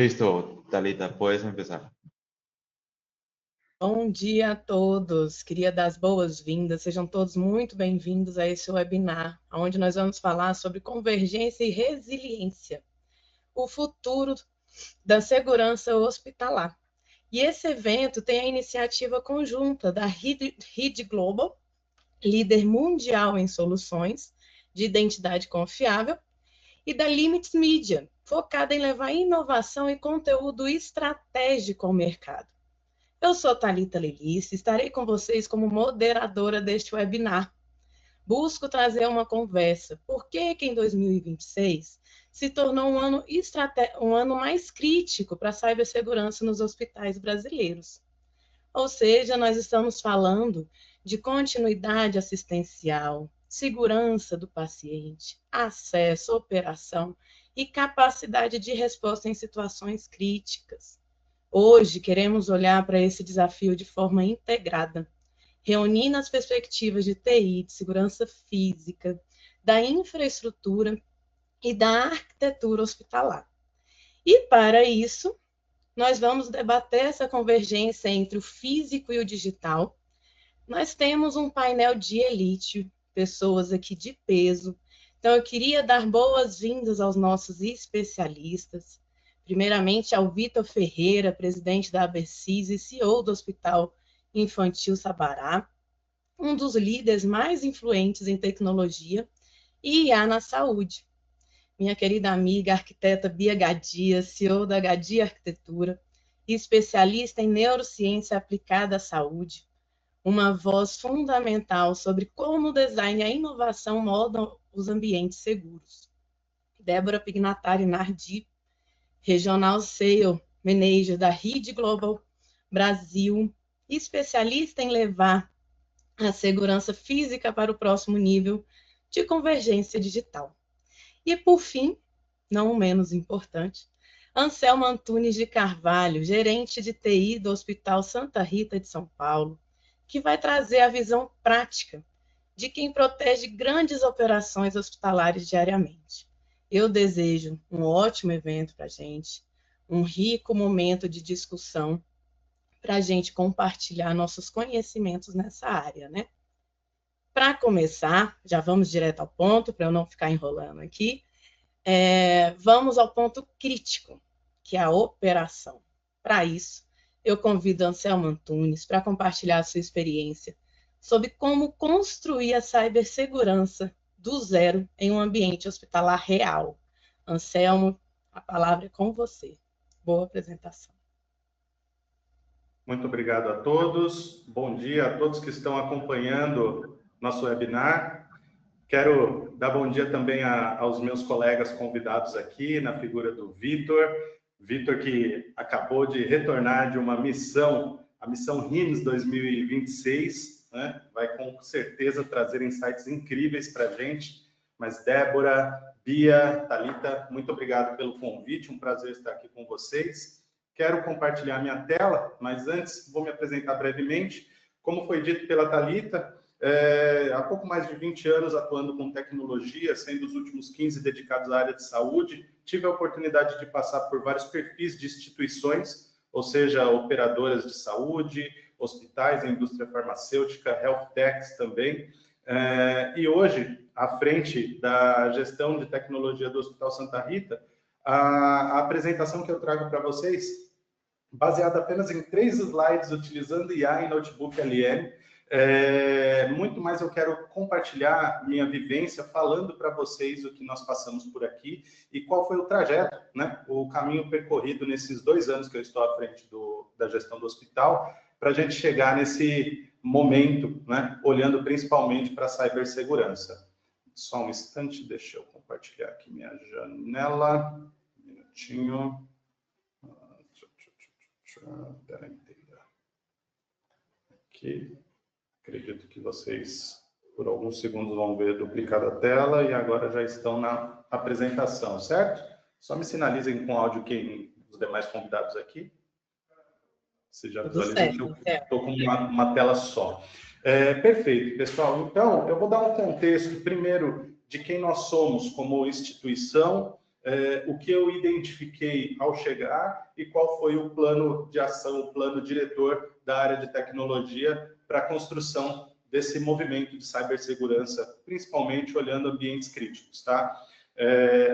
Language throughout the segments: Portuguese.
Listo, Thalita, puedes empezar. Bom dia a todos. Queria dar as boas-vindas. Sejam todos muito bem-vindos a esse webinar, onde nós vamos falar sobre convergência e resiliência, o futuro da segurança hospitalar. E esse evento tem a iniciativa conjunta da RID Global, líder mundial em soluções de identidade confiável, e da Limits Media, focada em levar inovação e conteúdo estratégico ao mercado. Eu sou Thalita Lelice, estarei com vocês como moderadora deste webinar. Busco trazer uma conversa. Por que em 2026 se tornou um ano mais crítico para a cibersegurança nos hospitais brasileiros? Ou seja, nós estamos falando de continuidade assistencial, segurança do paciente, acesso, operação e capacidade de resposta em situações críticas. Hoje, queremos olhar para esse desafio de forma integrada, reunindo as perspectivas de TI, de segurança física, da infraestrutura e da arquitetura hospitalar. E, para isso, nós vamos debater essa convergência entre o físico e o digital. Nós temos um painel de elite, pessoas aqui de peso. Então, eu queria dar boas-vindas aos nossos especialistas. Primeiramente, ao Vitor Ferreira, presidente da ABCIS e CEO do Hospital Infantil Sabará, um dos líderes mais influentes em tecnologia e IA na saúde. Minha querida amiga, arquiteta Bia Gadia, CEO da Gadia Arquitetura, e especialista em neurociência aplicada à saúde, uma voz fundamental sobre como o design e a inovação moldam os ambientes seguros. Débora Pignatari Nardi, Regional Sales Manager da RID Global Brasil, especialista em levar a segurança física para o próximo nível de convergência digital. E, por fim, não menos importante, Anselmo Antunes de Carvalho, gerente de TI do Hospital Santa Rita de São Paulo, que vai trazer a visão prática de quem protege grandes operações hospitalares diariamente. Eu desejo um ótimo evento para a gente, um rico momento de discussão para a gente compartilhar nossos conhecimentos nessa área, né? Para começar, já vamos direto ao ponto, para eu não ficar enrolando aqui, vamos ao ponto crítico, que é a operação. Para isso, eu convido Anselmo Antunes para compartilhar a sua experiência sobre como construir a cibersegurança do zero em um ambiente hospitalar real. Anselmo, a palavra é com você. Boa apresentação. Muito obrigado a todos. Bom dia a todos que estão acompanhando nosso webinar. Quero dar bom dia também aos meus colegas convidados aqui, na figura do Vitor. Vitor, que acabou de retornar de uma missão, a missão RIMS 2026, né? Vai com certeza trazer insights incríveis para a gente. Mas Débora, Bia, Thalita, muito obrigado pelo convite, um prazer estar aqui com vocês. Quero compartilhar minha tela, mas antes vou me apresentar brevemente. Como foi dito pela Thalita, há pouco mais de 20 anos atuando com tecnologia, sendo os últimos 15 dedicados à área de saúde, tive a oportunidade de passar por vários perfis de instituições, ou seja, operadoras de saúde, hospitais, a indústria farmacêutica, health techs também. E hoje, à frente da gestão de tecnologia do Hospital Santa Rita, a apresentação que eu trago para vocês, baseada apenas em 3 slides, utilizando IA em notebook LM, muito mais eu quero compartilhar minha vivência, falando para vocês o que nós passamos por aqui e qual foi o trajeto, né? O caminho percorrido nesses 2 anos que eu estou à frente da gestão do hospital, para a gente chegar nesse momento, né? Olhando principalmente para a cibersegurança. Só um instante, deixa eu compartilhar aqui minha janela. Um minutinho. Tela inteira. Aqui. Acredito que vocês, por alguns segundos, vão ver duplicada a tela e agora já estão na apresentação, certo? Só me sinalizem com áudio os demais convidados aqui. Vocês já visualizam que eu estou com uma tela só. Perfeito, pessoal. Então, eu vou dar um contexto, primeiro, de quem nós somos como instituição, o que eu identifiquei ao chegar e qual foi o plano de ação, o plano diretor da área de tecnologia para a construção desse movimento de cibersegurança, principalmente olhando ambientes críticos, tá?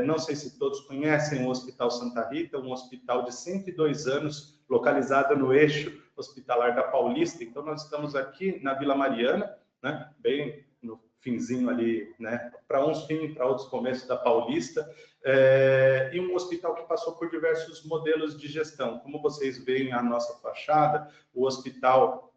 Não sei se todos conhecem o Hospital Santa Rita, um hospital de 102 anos, localizado no eixo hospitalar da Paulista. Então, nós estamos aqui na Vila Mariana, né? Bem no finzinho ali, né? Para uns fim, para outros começo da Paulista, e um hospital que passou por diversos modelos de gestão. Como vocês veem a nossa fachada, o hospital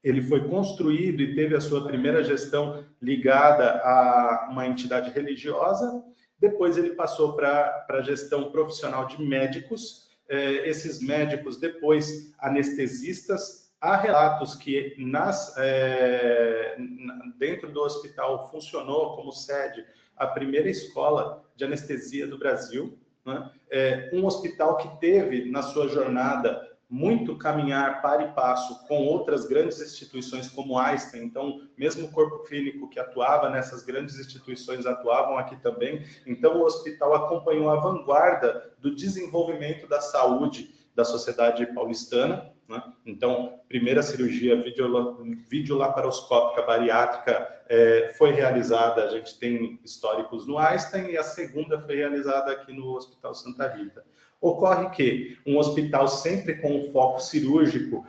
ele foi construído e teve a sua primeira gestão ligada a uma entidade religiosa. Depois ele passou para a gestão profissional de médicos. Esses médicos, depois anestesistas. Há relatos que dentro do hospital funcionou como sede a primeira escola de anestesia do Brasil, né? Um hospital que teve na sua jornada muito caminhar para e passo com outras grandes instituições como Einstein. Então, mesmo o corpo clínico que atuava nessas grandes instituições atuavam aqui também. Então, o hospital acompanhou a vanguarda do desenvolvimento da saúde da sociedade paulistana, né? Então, primeira cirurgia videolaparoscópica bariátrica foi realizada, a gente tem históricos no Einstein, e a segunda foi realizada aqui no Hospital Santa Rita. Ocorre que um hospital sempre com um foco cirúrgico,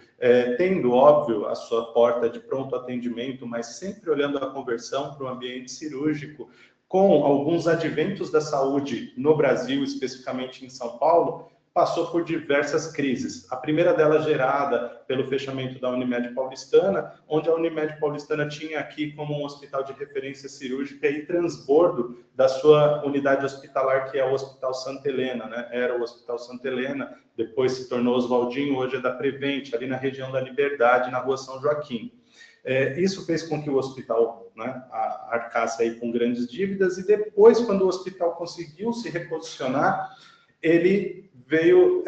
tendo, óbvio, a sua porta de pronto atendimento, mas sempre olhando a conversão para o ambiente cirúrgico, com alguns adventos da saúde no Brasil, especificamente em São Paulo, passou por diversas crises. A primeira delas gerada pelo fechamento da Unimed Paulistana, onde a Unimed Paulistana tinha aqui como um hospital de referência cirúrgica e transbordo da sua unidade hospitalar, que é o Hospital Santa Helena, né? Era o Hospital Santa Helena, depois se tornou Oswaldinho, hoje é da Prevent, ali na região da Liberdade, na rua São Joaquim. Isso fez com que o hospital, né, arcasse aí com grandes dívidas, e depois, quando o hospital conseguiu se reposicionar, ele veio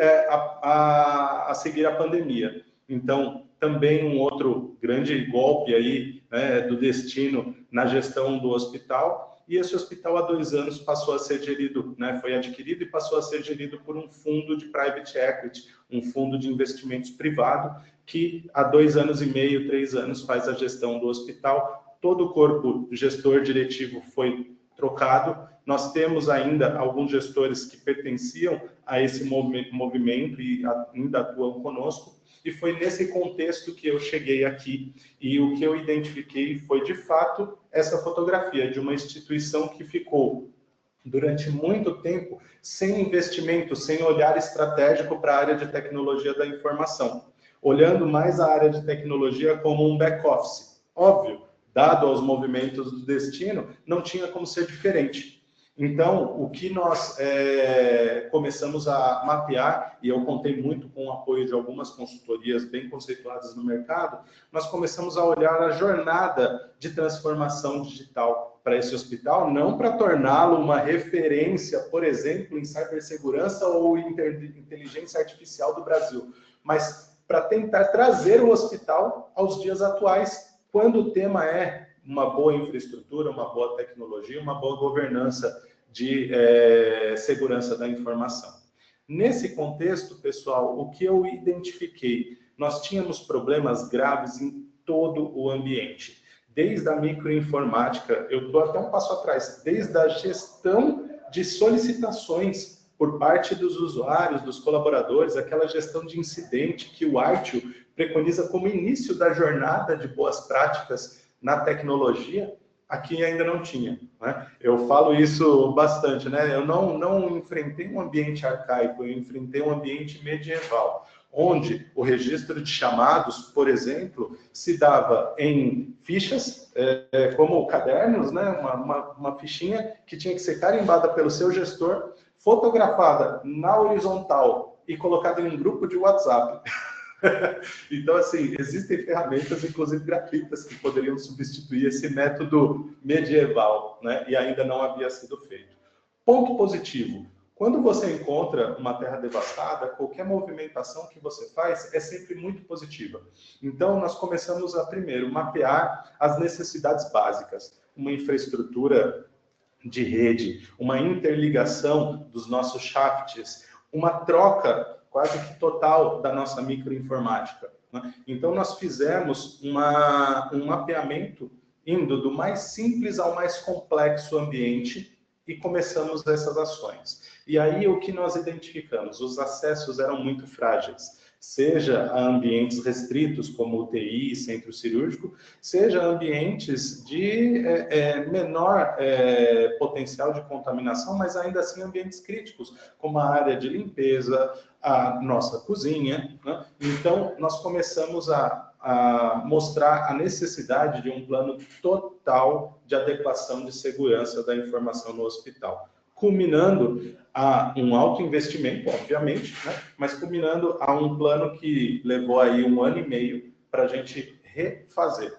a seguir a pandemia. Então, também um outro grande golpe aí, né, do destino na gestão do hospital, e esse hospital há 2 anos passou a ser gerido, né, foi adquirido e passou a ser gerido por um fundo de private equity, um fundo de investimentos privado, que há 2 anos e meio, 3 anos faz a gestão do hospital. Todo o corpo gestor diretivo foi trocado. Nós temos ainda alguns gestores que pertenciam a esse movimento e ainda atuam conosco, e foi nesse contexto que eu cheguei aqui, e o que eu identifiquei foi, de fato, essa fotografia de uma instituição que ficou durante muito tempo sem investimento, sem olhar estratégico para a área de tecnologia da informação, olhando mais a área de tecnologia como um back-office. Óbvio, dado aos movimentos do destino, não tinha como ser diferente. Então, o que nós começamos a mapear, e eu contei muito com o apoio de algumas consultorias bem conceituadas no mercado, nós começamos a olhar a jornada de transformação digital para esse hospital, não para torná-lo uma referência, por exemplo, em cibersegurança ou inteligência artificial do Brasil, mas para tentar trazer o hospital aos dias atuais, quando o tema é uma boa infraestrutura, uma boa tecnologia, uma boa governança de segurança da informação. Nesse contexto, pessoal, o que eu identifiquei? Nós tínhamos problemas graves em todo o ambiente. Desde a microinformática, eu estou até um passo atrás, desde a gestão de solicitações por parte dos usuários, dos colaboradores, aquela gestão de incidente que o Artio preconiza como início da jornada de boas práticas na tecnologia, aqui ainda não tinha, né? Eu falo isso bastante, né? Eu não enfrentei um ambiente arcaico, eu enfrentei um ambiente medieval, onde o registro de chamados, por exemplo, se dava em fichas, como cadernos, né? Uma fichinha que tinha que ser carimbada pelo seu gestor, fotografada na horizontal e colocada em um grupo de WhatsApp. Então, assim, existem ferramentas, inclusive gratuitas, que poderiam substituir esse método medieval, né? E ainda não havia sido feito. Ponto positivo. Quando você encontra uma terra devastada, qualquer movimentação que você faz é sempre muito positiva. Então, nós começamos a, primeiro, mapear as necessidades básicas. Uma infraestrutura de rede, uma interligação dos nossos shafts, uma troca quase que total da nossa microinformática, né? Então, nós fizemos um mapeamento indo do mais simples ao mais complexo ambiente e começamos essas ações. E aí, o que nós identificamos? Os acessos eram muito frágeis, seja a ambientes restritos, como UTI, centro cirúrgico, seja ambientes de menor potencial de contaminação, mas ainda assim ambientes críticos, como a área de limpeza, a nossa cozinha, né? Então, nós começamos a mostrar a necessidade de um plano total de adequação de segurança da informação no hospital, culminando a um alto investimento, obviamente, né? Mas culminando a um plano que levou aí 1 ano e meio para a gente refazer.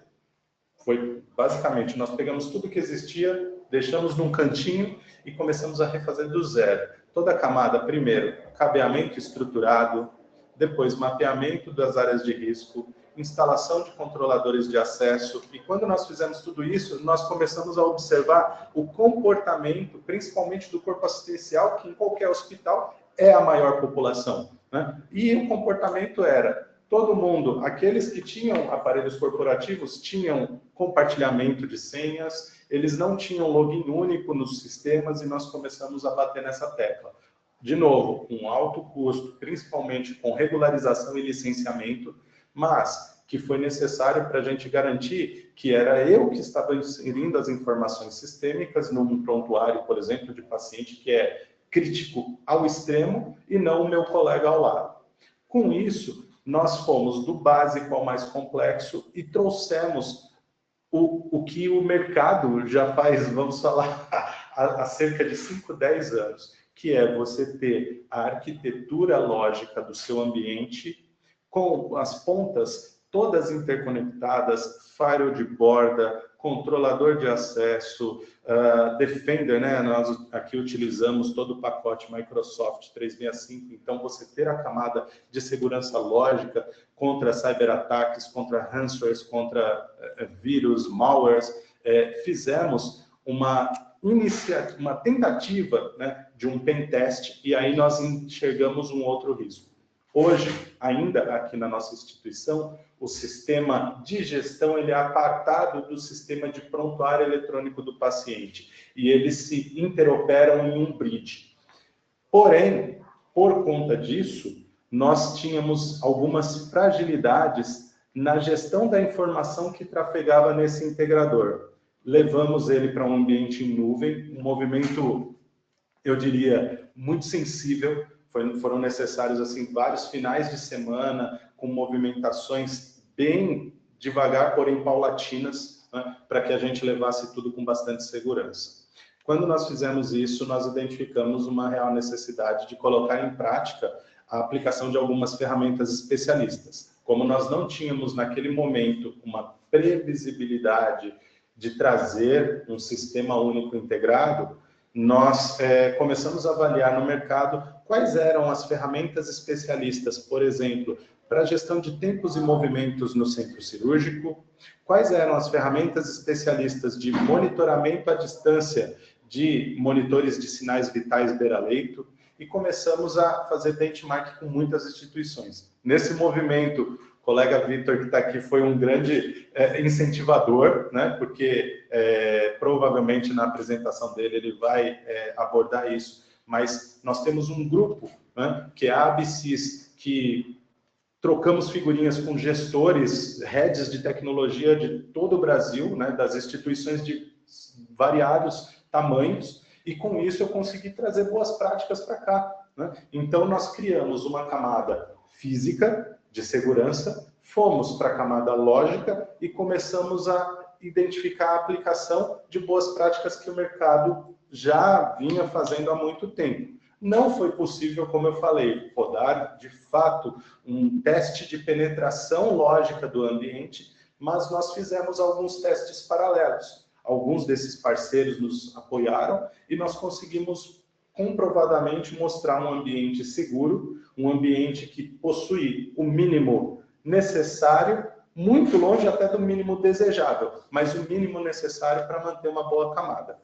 Foi basicamente, nós pegamos tudo que existia, deixamos num cantinho e começamos a refazer do zero. Toda a camada, primeiro, cabeamento estruturado, depois mapeamento das áreas de risco, instalação de controladores de acesso, e quando nós fizemos tudo isso, nós começamos a observar o comportamento, principalmente do corpo assistencial, que em qualquer hospital é a maior população, né? E o comportamento era, todo mundo, aqueles que tinham aparelhos corporativos, tinham compartilhamento de senhas, eles não tinham login único nos sistemas, e nós começamos a bater nessa tecla. De novo, um alto custo, principalmente com regularização e licenciamento, mas que foi necessário para a gente garantir que era eu que estava inserindo as informações sistêmicas num prontuário, por exemplo, de paciente que é crítico ao extremo e não o meu colega ao lado. Com isso, nós fomos do básico ao mais complexo e trouxemos o que o mercado já faz, vamos falar, há cerca de 5, 10 anos, que é você ter a arquitetura lógica do seu ambiente com as pontas todas interconectadas, firewall de borda, controlador de acesso, Defender, né? Nós aqui utilizamos todo o pacote Microsoft 365, então você ter a camada de segurança lógica contra cyberataques, contra ransomwares, contra vírus, malwares, fizemos uma tentativa, né, de um pen test, e aí nós enxergamos um outro risco. Hoje, ainda aqui na nossa instituição, o sistema de gestão ele é apartado do sistema de prontuário eletrônico do paciente e eles se interoperam em um bridge. Porém, por conta disso, nós tínhamos algumas fragilidades na gestão da informação que trafegava nesse integrador. Levamos ele para um ambiente em nuvem, um movimento, eu diria, muito sensível. Foram necessários assim vários finais de semana com movimentações bem devagar, porém paulatinas, né, para que a gente levasse tudo com bastante segurança. Quando nós fizemos isso, nós identificamos uma real necessidade de colocar em prática a aplicação de algumas ferramentas especialistas. Como nós não tínhamos naquele momento uma previsibilidade de trazer um sistema único integrado, nós começamos a avaliar no mercado quais eram as ferramentas especialistas, por exemplo, para a gestão de tempos e movimentos no centro cirúrgico, quais eram as ferramentas especialistas de monitoramento à distância de monitores de sinais vitais beira-leito, e começamos a fazer benchmark com muitas instituições. Nesse movimento, o colega Vitor, que está aqui, foi um grande incentivador, né? Porque provavelmente na apresentação dele ele vai abordar isso, mas nós temos um grupo, né, que é a ABCIS, que trocamos figurinhas com gestores, heads de tecnologia de todo o Brasil, né, das instituições de variados tamanhos, e com isso eu consegui trazer boas práticas para cá, né? Então nós criamos uma camada física de segurança, fomos para a camada lógica e começamos a identificar a aplicação de boas práticas que o mercado já vinha fazendo há muito tempo. Não foi possível, como eu falei, rodar de fato um teste de penetração lógica do ambiente, mas nós fizemos alguns testes paralelos. Alguns desses parceiros nos apoiaram e nós conseguimos comprovadamente mostrar um ambiente seguro, um ambiente que possui o mínimo necessário, muito longe até do mínimo desejável, mas o mínimo necessário para manter uma boa camada.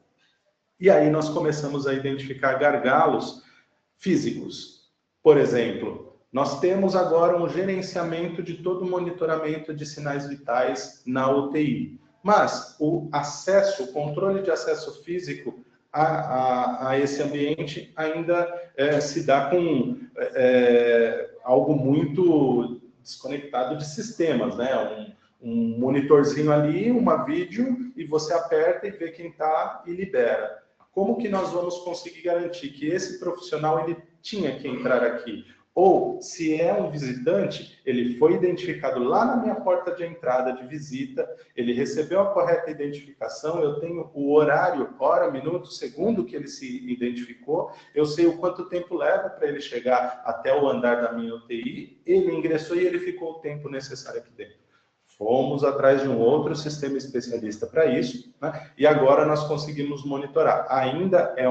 E aí nós começamos a identificar gargalos físicos. Por exemplo, nós temos agora um gerenciamento de todo o monitoramento de sinais vitais na UTI. Mas o acesso, o controle de acesso físico a esse ambiente ainda se dá com algo muito desconectado de sistemas, né? Um monitorzinho ali, uma vídeo, e você aperta e vê quem está e libera. Como que nós vamos conseguir garantir que esse profissional ele tinha que entrar aqui? Ou, se é um visitante, ele foi identificado lá na minha porta de entrada de visita, ele recebeu a correta identificação, eu tenho o horário, hora, minuto, segundo que ele se identificou, eu sei o quanto tempo leva para ele chegar até o andar da minha UTI, ele ingressou e ele ficou o tempo necessário aqui dentro. Fomos atrás de um outro sistema especialista para isso, né? E agora nós conseguimos monitorar. Ainda é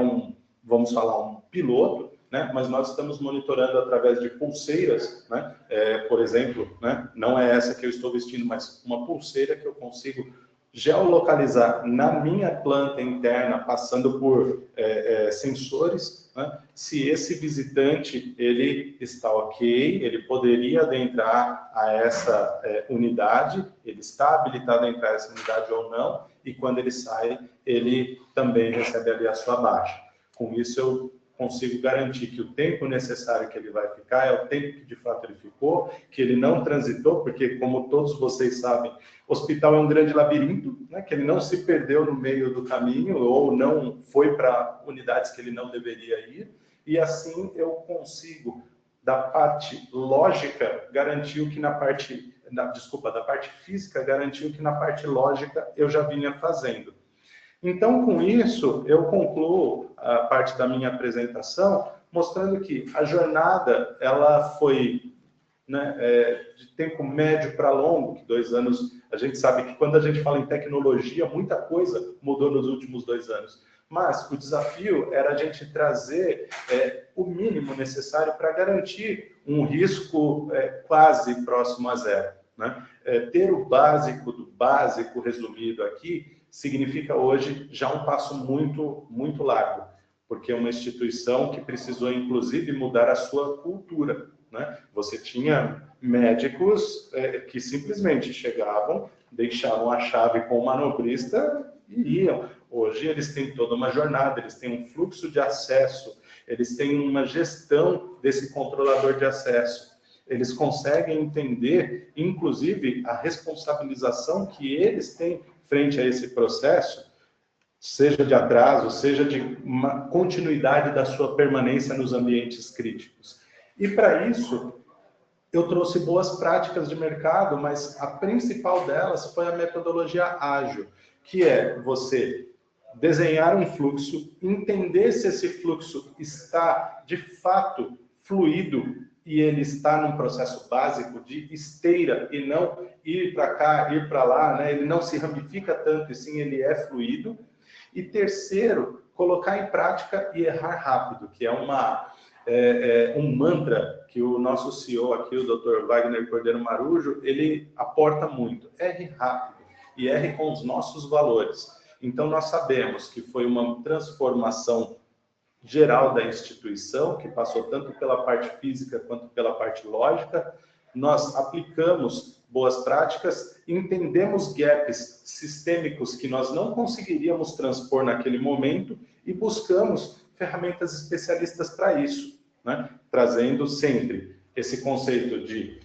vamos falar, um piloto, né? Mas nós estamos monitorando através de pulseiras, né? Por exemplo, né? Não é essa que eu estou vestindo, mas uma pulseira que eu consigo geolocalizar na minha planta interna, passando por sensores, né? Se esse visitante ele está ok, ele poderia adentrar a essa unidade, ele está habilitado a entrar nessa unidade ou não, e quando ele sai, ele também recebe ali a sua baixa. Com isso, eu consigo garantir que o tempo necessário que ele vai ficar é o tempo que de fato ele ficou, que ele não transitou, porque, como todos vocês sabem, hospital é um grande labirinto, né, que ele não se perdeu no meio do caminho ou não foi para unidades que ele não deveria ir, e assim eu consigo, da parte lógica, garantir o que na parte, da parte física, garantir o que na parte lógica eu já vinha fazendo. Então, com isso, eu concluo a parte da minha apresentação mostrando que a jornada ela foi, né, de tempo médio para longo, que 2 anos, a gente sabe que quando a gente fala em tecnologia, muita coisa mudou nos últimos 2 anos. Mas o desafio era a gente trazer o mínimo necessário para garantir um risco quase próximo a zero, né? Ter o básico do básico resumido aqui significa hoje já um passo muito, muito largo, porque é uma instituição que precisou, inclusive, mudar a sua cultura, né? Você tinha médicos que simplesmente chegavam, deixavam a chave com o manobrista e iam. Hoje eles têm toda uma jornada, eles têm um fluxo de acesso, eles têm uma gestão desse controlador de acesso. Eles conseguem entender, inclusive, a responsabilização que eles têm frente a esse processo, seja de atraso, seja de uma continuidade da sua permanência nos ambientes críticos. E para isso, eu trouxe boas práticas de mercado, mas a principal delas foi a metodologia ágil, que é você desenhar um fluxo, entender se esse fluxo está de fato fluido e ele está num processo básico de esteira e não ir para cá, ir para lá, né? Ele não se ramifica tanto, e sim ele é fluido. E terceiro, colocar em prática e errar rápido, que é um mantra que o nosso CEO aqui, o Dr. Wagner Cordeiro Marujo, ele aporta muito. Erre rápido e erre com os nossos valores. Então, nós sabemos que foi uma transformação geral da instituição, que passou tanto pela parte física quanto pela parte lógica. Nós aplicamos boas práticas, entendemos gaps sistêmicos que nós não conseguiríamos transpor naquele momento e buscamos ferramentas especialistas para isso, né? Trazendo sempre esse conceito de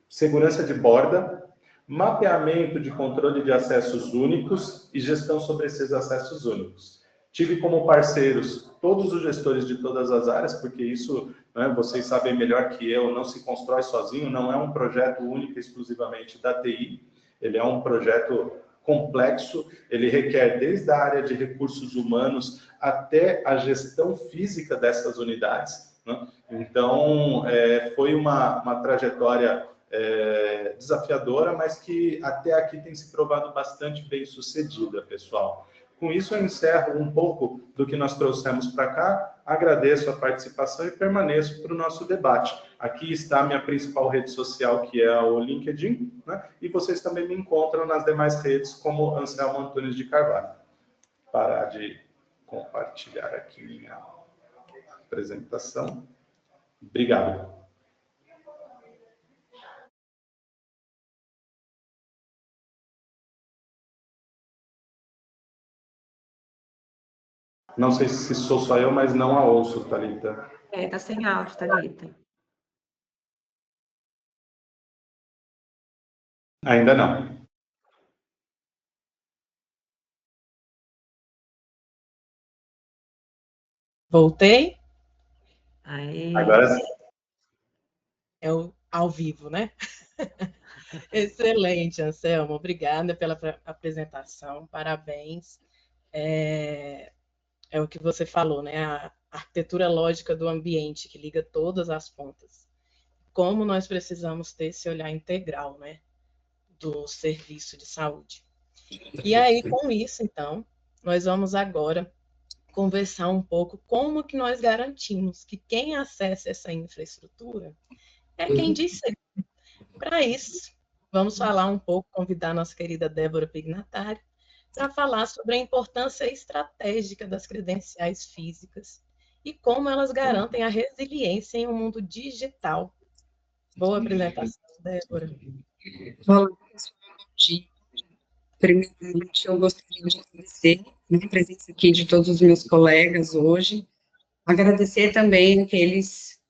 segurança de borda, mapeamento de controle de acessos únicos e gestão sobre esses acessos únicos. Tive como parceiros todos os gestores de todas as áreas, porque isso, né, vocês sabem melhor que eu, não se constrói sozinho, não é um projeto único exclusivamente da TI, ele é um projeto complexo, ele requer desde a área de recursos humanos até a gestão física dessas unidades, né? Então, foi uma trajetória desafiadora, mas que até aqui tem se provado bastante bem sucedida, pessoal. Com isso, eu encerro um pouco do que nós trouxemos para cá, agradeço a participação e permaneço para o nosso debate. Aqui está a minha principal rede social, que é o LinkedIn, né? E vocês também me encontram nas demais redes, como Anselmo Antunes de Carvalho. Parar de compartilhar aqui minha apresentação. Obrigado. Não sei se sou só eu, mas não a ouço, Thalita. Tá sem áudio, Thalita. Ainda não. Voltei? Aí. Agora sim. É ao vivo, né? Excelente, Anselmo. Obrigada pela apresentação. Parabéns. É o que você falou, né? A arquitetura lógica do ambiente que liga todas as pontas. Como nós precisamos ter esse olhar integral, né? Do serviço de saúde. E aí, com isso, então, nós vamos agora conversar um pouco como que nós garantimos que quem acessa essa infraestrutura é quem diz ser. Para isso, vamos falar um pouco, convidar a nossa querida Débora Pignatari para falar sobre a importância estratégica das credenciais físicas e como elas garantem a resiliência em um mundo digital. Boa apresentação, Débora. Olá, pessoal, bom dia. Primeiramente, eu gostaria de agradecer a presença aqui de todos os meus colegas hoje. Agradecer também aqueles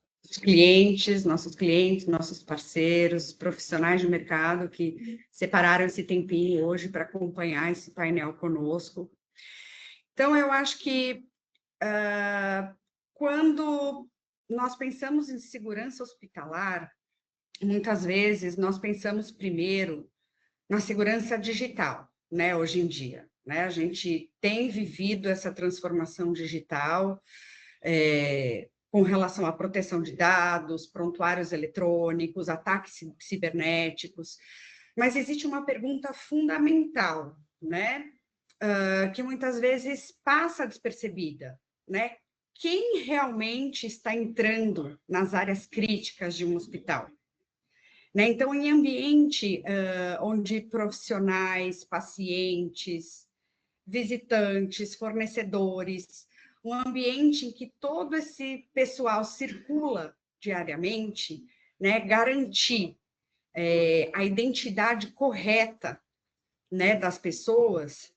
nossos clientes, nossos parceiros, profissionais de mercado que separaram esse tempinho hoje para acompanhar esse painel conosco. Então, eu acho que quando nós pensamos em segurança hospitalar, muitas vezes nós pensamos primeiro na segurança digital, né, hoje em dia, né, a gente tem vivido essa transformação digital com relação à proteção de dados, prontuários eletrônicos, ataques cibernéticos, mas existe uma pergunta fundamental, né, que muitas vezes passa despercebida, né, quem realmente está entrando nas áreas críticas de um hospital? Né? Então, em ambiente onde profissionais, pacientes, visitantes, fornecedores, um ambiente em que todo esse pessoal circula diariamente, né? Garantir a identidade correta, né, das pessoas,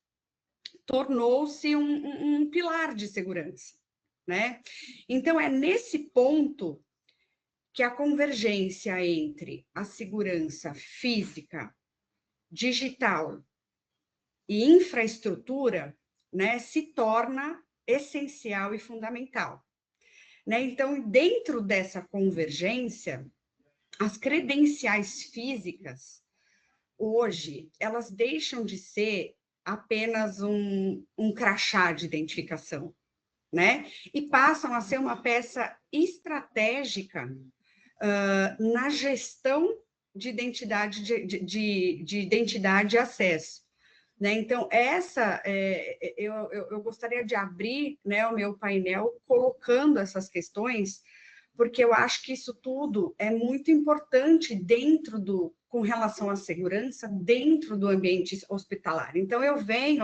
tornou-se um pilar de segurança, né? Então, é nesse ponto que a convergência entre a segurança física, digital e infraestrutura, né, se torna essencial e fundamental. Né? Então, dentro dessa convergência, as credenciais físicas, hoje, elas deixam de ser apenas um crachá de identificação, né? E passam a ser uma peça estratégica na gestão de identidade de identidade e acesso. Né? Então, eu gostaria de abrir, né, o meu painel colocando essas questões, porque eu acho que isso tudo é muito importante com relação à segurança dentro do ambiente hospitalar. Então, eu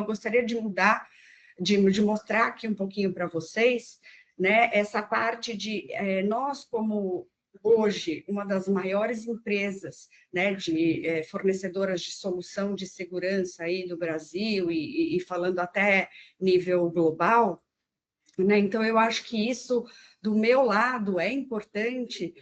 gostaria de mostrar aqui um pouquinho para vocês, né, essa parte de nós como hoje, uma das maiores empresas, né, de fornecedoras de solução de segurança aí do Brasil e falando até nível global, né? Então, eu acho que isso, do meu lado, é importante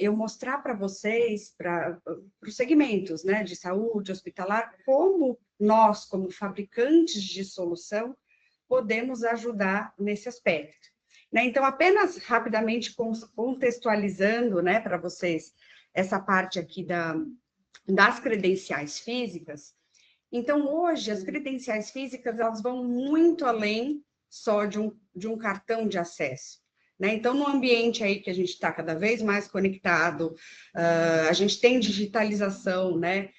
eu mostrar para vocês, para os segmentos, né, de saúde, hospitalar, como nós, como fabricantes de solução, podemos ajudar nesse aspecto. Né? Então, apenas rapidamente contextualizando, né, para vocês essa parte aqui das credenciais físicas. Então, hoje, as credenciais físicas elas vão muito além só de um cartão de acesso. Né? Então, no ambiente aí que a gente está cada vez mais conectado, a gente tem digitalização, né,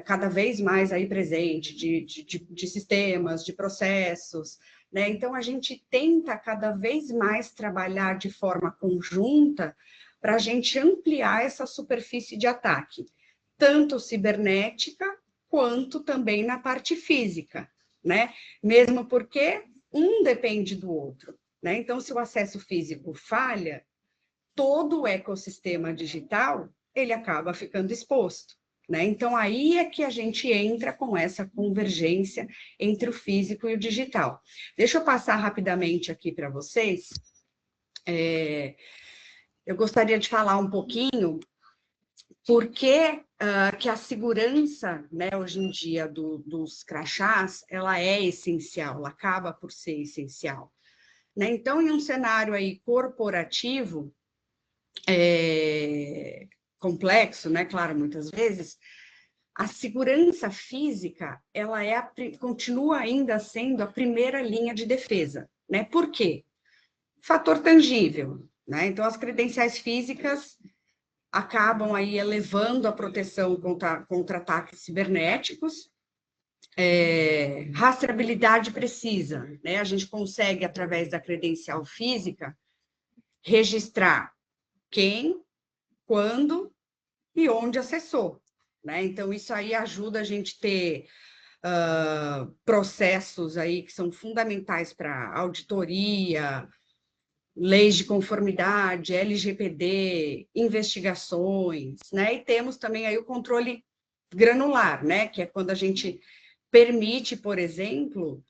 cada vez mais aí presente de sistemas, de processos, né? Então, a gente tenta cada vez mais trabalhar de forma conjunta para a gente ampliar essa superfície de ataque, tanto cibernética, quanto também na parte física, né? Mesmo porque um depende do outro, né? Então, se o acesso físico falha, todo o ecossistema digital, ele acaba ficando exposto, né? Então, aí é que a gente entra com essa convergência entre o físico e o digital. Deixa eu passar rapidamente aqui para vocês. Eu gostaria de falar um pouquinho por que que a segurança, né, hoje em dia, dos crachás, ela é essencial, ela acaba por ser essencial, né? Então, em um cenário aí corporativo, complexo, né, claro, muitas vezes, a segurança física, ela continua ainda sendo a primeira linha de defesa, né? Por quê? Fator tangível, né? Então, as credenciais físicas acabam aí elevando a proteção contra ataques cibernéticos, rastreabilidade precisa, né? A gente consegue, através da credencial física, registrar quem, quando e onde acessou, né? Então, isso aí ajuda a gente ter processos aí que são fundamentais para auditoria, leis de conformidade, LGPD, investigações, né? E temos também aí o controle granular, né? Que é quando a gente permite, por exemplo,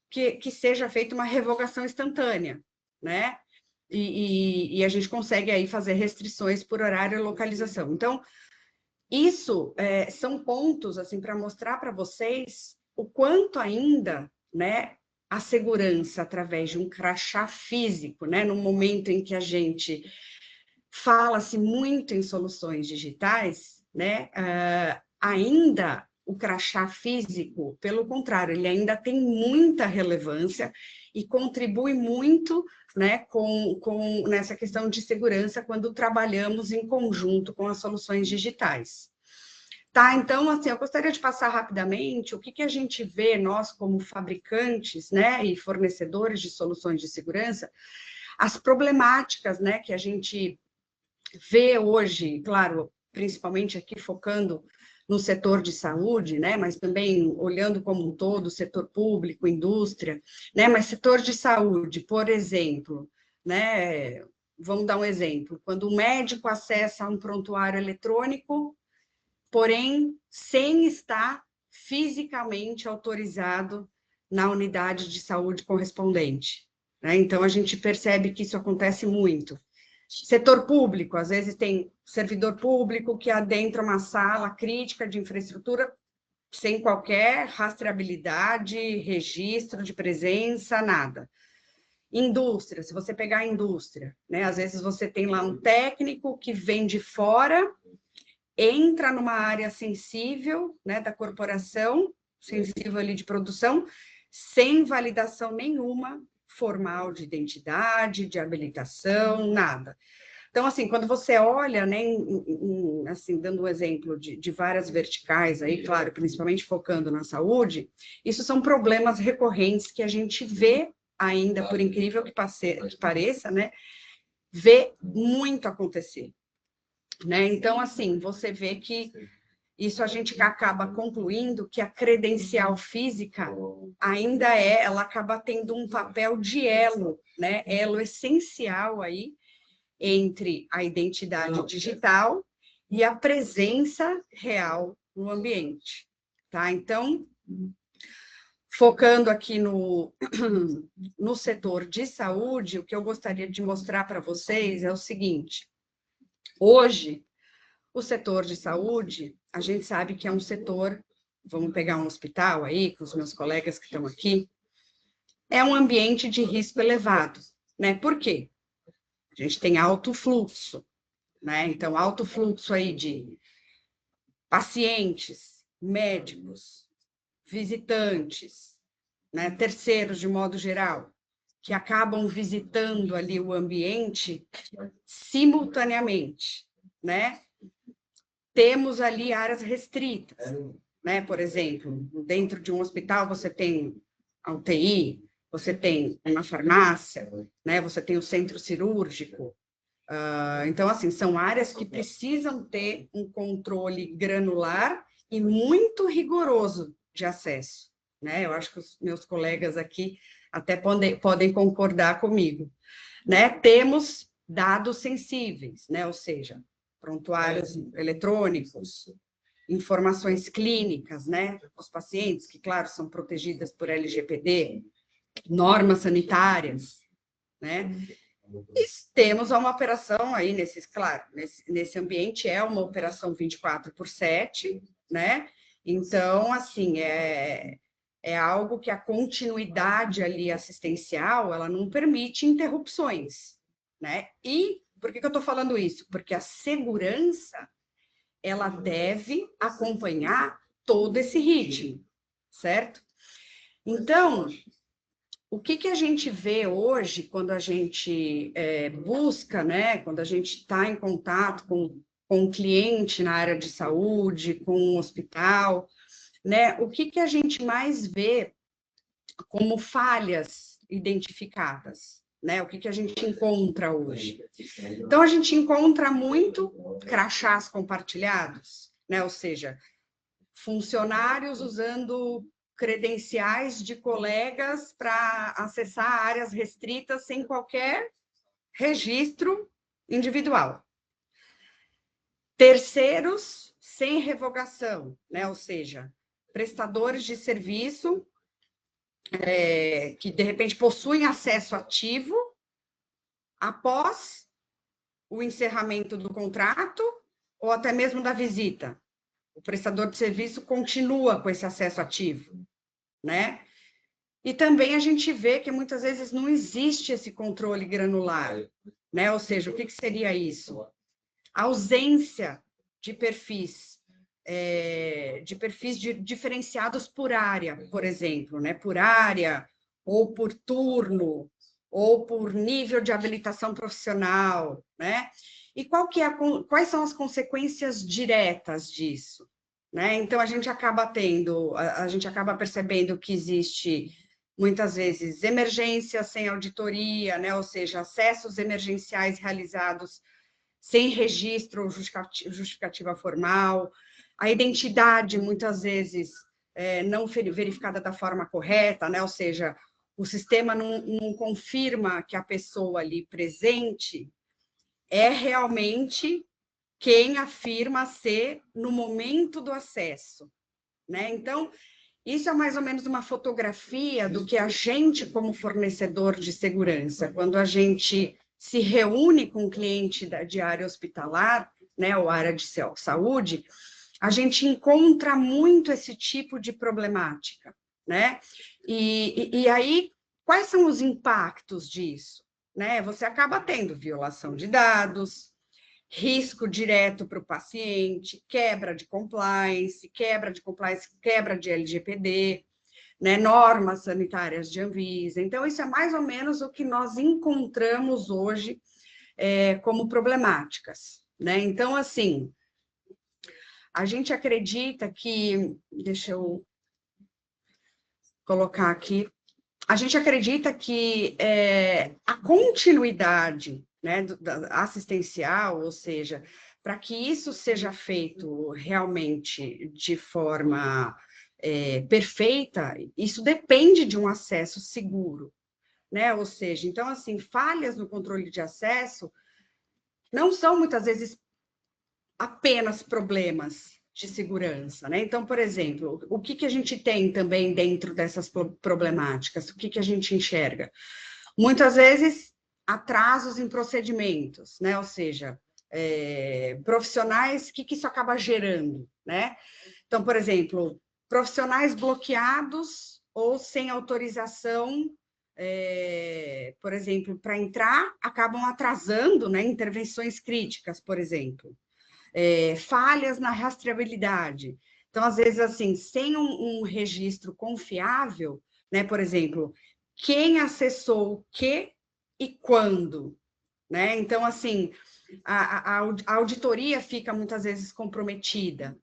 que seja feita uma revogação instantânea, né? E a gente consegue aí fazer restrições por horário e localização. Então, isso são pontos, assim, para mostrar para vocês o quanto ainda, né, a segurança através de um crachá físico, né, no momento em que a gente fala-se muito em soluções digitais, né, ainda o crachá físico, pelo contrário, ele ainda tem muita relevância e contribui muito, né, nessa questão de segurança quando trabalhamos em conjunto com as soluções digitais. Tá, então, assim, eu gostaria de passar rapidamente o que a gente vê, nós como fabricantes, né, e fornecedores de soluções de segurança, as problemáticas, né, que a gente vê hoje, claro, principalmente aqui focando no setor de saúde, né, mas também olhando como um todo, setor público, indústria, né, mas setor de saúde, por exemplo, né, vamos dar um exemplo, quando o médico acessa um prontuário eletrônico, porém, sem estar fisicamente autorizado na unidade de saúde correspondente, né? Então, a gente percebe que isso acontece muito. Setor público, às vezes tem servidor público que adentra uma sala crítica de infraestrutura sem qualquer rastreabilidade, registro de presença, nada. Indústria, se você pegar a indústria, né? Às vezes você tem lá um técnico que vem de fora, entra numa área sensível, né, da corporação, sensível ali de produção, sem validação nenhuma formal de identidade, de habilitação, nada. Então, assim, quando você olha, né, assim, dando um exemplo de várias verticais aí, claro, principalmente focando na saúde, isso são problemas recorrentes que a gente vê ainda, por incrível que pareça, né, vê muito acontecer. Né? Então, assim, você vê que isso a gente acaba concluindo que a credencial física ainda ela acaba tendo um papel de elo, né? Elo essencial aí entre a identidade digital e a presença real no ambiente, tá? Então, focando aqui no setor de saúde, o que eu gostaria de mostrar para vocês é o seguinte: hoje, o setor de saúde, a gente sabe que é um setor, vamos pegar um hospital aí, com os meus colegas que estão aqui, é um ambiente de risco elevado, né? Por quê? A gente tem alto fluxo, né? Então, alto fluxo aí de pacientes, médicos, visitantes, né? Terceiros de modo geral, que acabam visitando ali o ambiente simultaneamente, né? Temos ali áreas restritas, né? Por exemplo, dentro de um hospital você tem a UTI, você tem uma farmácia, né? Você tem o centro cirúrgico. Então, assim, são áreas que precisam ter um controle granular e muito rigoroso de acesso, né? Eu acho que os meus colegas aqui até podem concordar comigo, né? Temos dados sensíveis, né? Ou seja, prontuários eletrônicos, informações clínicas, né? Os pacientes, que, claro, são protegidas por LGPD, normas sanitárias, né? E temos uma operação aí, claro, nesse ambiente é uma operação 24/7, né? Então, assim, é algo que a continuidade ali assistencial, ela não permite interrupções, né? E por que eu estou falando isso? Porque a segurança, ela deve acompanhar todo esse ritmo, certo? Então, o que a gente vê hoje quando a gente busca, né? Quando a gente está em contato com um cliente na área de saúde, com um hospital, né? O que a gente mais vê como falhas identificadas, né? O que a gente encontra hoje? Então, a gente encontra muito crachás compartilhados, né? Ou seja, funcionários usando credenciais de colegas para acessar áreas restritas sem qualquer registro individual. Terceiros sem revogação, né? Ou seja, prestadores de serviço que, de repente, possuem acesso ativo após o encerramento do contrato ou até mesmo da visita. O prestador de serviço continua com esse acesso ativo, né? E também a gente vê que muitas vezes não existe esse controle granular, né? Ou seja, o que seria isso? A ausência de perfis diferenciados por área, por exemplo, né? Por área, ou por turno, ou por nível de habilitação profissional, né? E quais são as consequências diretas disso? Né? Então, a gente acaba percebendo que existe, muitas vezes, emergência sem auditoria, né? Ou seja, acessos emergenciais realizados sem registro ou justificativa formal, a identidade, muitas vezes, não verificada da forma correta, né? Ou seja, o sistema não confirma que a pessoa ali presente é realmente quem afirma ser no momento do acesso, né? Então, isso é mais ou menos uma fotografia do que a gente, como fornecedor de segurança, quando a gente se reúne com um cliente de área hospitalar, né, ou área de saúde, a gente encontra muito esse tipo de problemática, né? E aí, quais são os impactos disso? Né? Você acaba tendo violação de dados, risco direto para o paciente, quebra de compliance, quebra de LGPD, né, normas sanitárias de Anvisa. Então, isso é mais ou menos o que nós encontramos hoje como problemáticas, né? Então, assim, a gente acredita que, deixa eu colocar aqui, a gente acredita que a continuidade, né, assistencial, ou seja, para que isso seja feito realmente de forma perfeita, isso depende de um acesso seguro, né? Ou seja, então, assim, falhas no controle de acesso não são, muitas vezes, apenas problemas de segurança, né? Então, por exemplo, o que a gente tem também dentro dessas problemáticas? O que a gente enxerga? Muitas vezes, atrasos em procedimentos, né? Ou seja, profissionais, o que isso acaba gerando, né? Então, por exemplo, profissionais bloqueados ou sem autorização, por exemplo, para entrar, acabam atrasando, né, intervenções críticas, por exemplo. Falhas na rastreabilidade. Então, às vezes, assim, sem um registro confiável, né? Por exemplo, quem acessou o que e quando, né? Então, assim, a auditoria fica muitas vezes comprometida,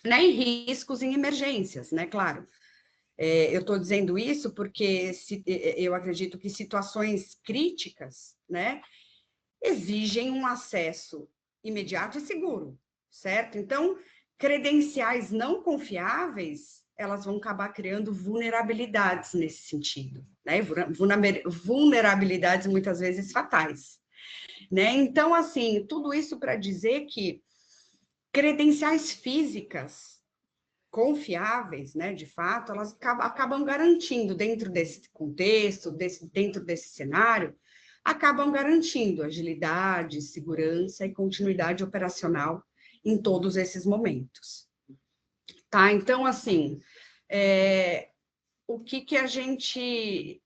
né? Em riscos em emergências, né? Claro. Eu estou dizendo isso porque eu acredito que situações críticas, né, exigem um acesso imediato e seguro, certo? Então, credenciais não confiáveis elas vão acabar criando vulnerabilidades nesse sentido, né? Vulnerabilidades muitas vezes fatais, né? Então, assim, tudo isso para dizer que credenciais físicas confiáveis, né, de fato, elas acabam garantindo, dentro desse contexto, dentro desse cenário, acabam garantindo agilidade, segurança e continuidade operacional em todos esses momentos. Tá? Então, assim, o que a gente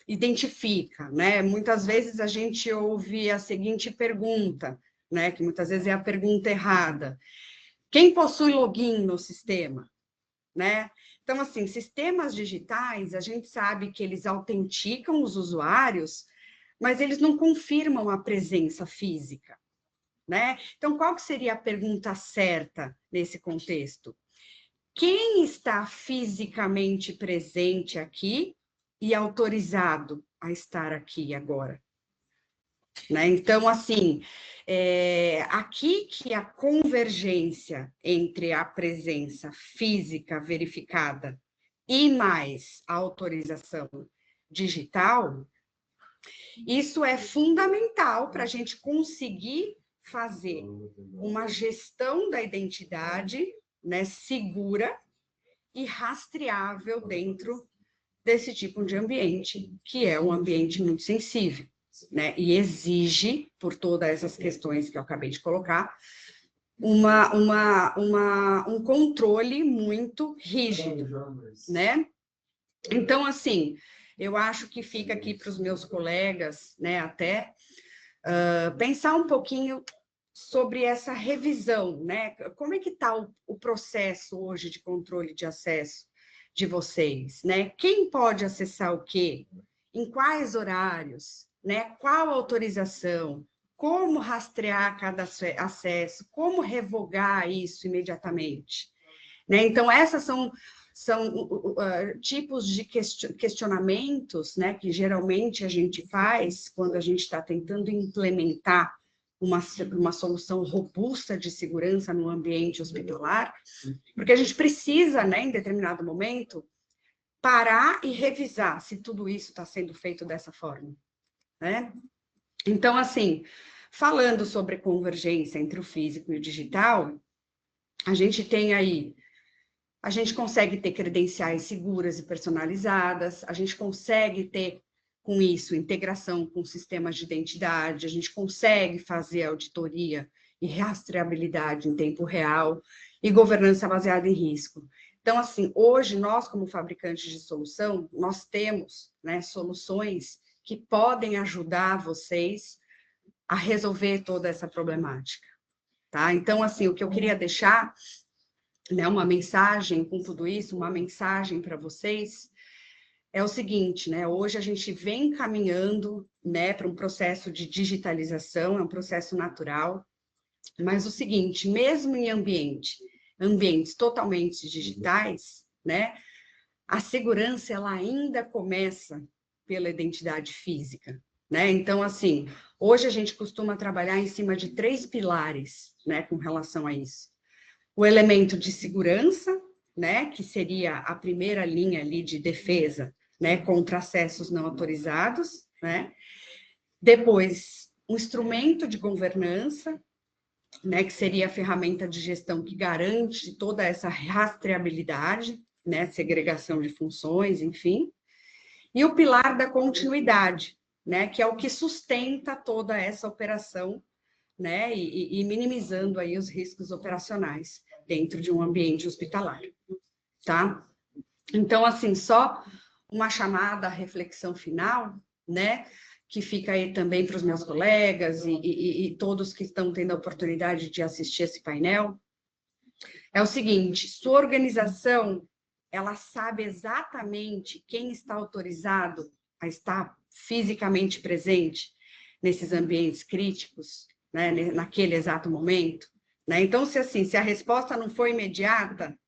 identifica, né? Muitas vezes a gente ouve a seguinte pergunta, né, que muitas vezes é a pergunta errada: quem possui login no sistema, né? Então, assim, sistemas digitais, a gente sabe que eles autenticam os usuários, mas eles não confirmam a presença física, né? Então, qual que seria a pergunta certa nesse contexto? Quem está fisicamente presente aqui e autorizado a estar aqui agora? Né? Então, assim, aqui que a convergência entre a presença física verificada e mais a autorização digital, isso é fundamental para a gente conseguir fazer uma gestão da identidade, né, segura e rastreável dentro desse tipo de ambiente, que é um ambiente muito sensível, né? E exige, por todas essas questões que eu acabei de colocar, um controle muito rígido, né? Então, assim, eu acho que fica aqui para os meus colegas, né, até pensar um pouquinho sobre essa revisão, né? Como é que está o processo hoje de controle de acesso de vocês, né? Quem pode acessar o quê? Em quais horários, né? Qual autorização? Como rastrear cada acesso? Como revogar isso imediatamente? Né? Então, essas são tipos de questionamentos, né, que geralmente a gente faz quando a gente está tentando implementar uma solução robusta de segurança no ambiente hospitalar, porque a gente precisa, né, em determinado momento, parar e revisar se tudo isso está sendo feito dessa forma, né? Então, assim, falando sobre convergência entre o físico e o digital, a gente tem aí, a gente consegue ter credenciais seguras e personalizadas, a gente consegue ter, com isso, integração com sistemas de identidade, a gente consegue fazer auditoria e rastreabilidade em tempo real e governança baseada em risco. Então, assim, hoje, nós, como fabricantes de solução, nós temos, né, soluções que podem ajudar vocês a resolver toda essa problemática, tá? Então, assim, o que eu queria deixar, né, uma mensagem com tudo isso, uma mensagem para vocês, é o seguinte, né, hoje a gente vem caminhando, né, para um processo de digitalização, é um processo natural, mas o seguinte, mesmo em ambientes totalmente digitais, né, a segurança, ela ainda começa pela identidade física, né? Então, assim, hoje a gente costuma trabalhar em cima de 3 pilares, né, com relação a isso. O elemento de segurança, né, que seria a primeira linha ali de defesa, né, contra acessos não autorizados, né? Depois, um instrumento de governança, né, que seria a ferramenta de gestão que garante toda essa rastreabilidade, né, segregação de funções, enfim. E o pilar da continuidade, né, que é o que sustenta toda essa operação, né, e minimizando aí os riscos operacionais dentro de um ambiente hospitalar, tá? Então, assim, só uma chamada à reflexão final, né, que fica aí também para os meus colegas e todos que estão tendo a oportunidade de assistir esse painel, é o seguinte: sua organização, ela sabe exatamente quem está autorizado a estar fisicamente presente nesses ambientes críticos, né, naquele exato momento, né? Então, se a resposta não for imediata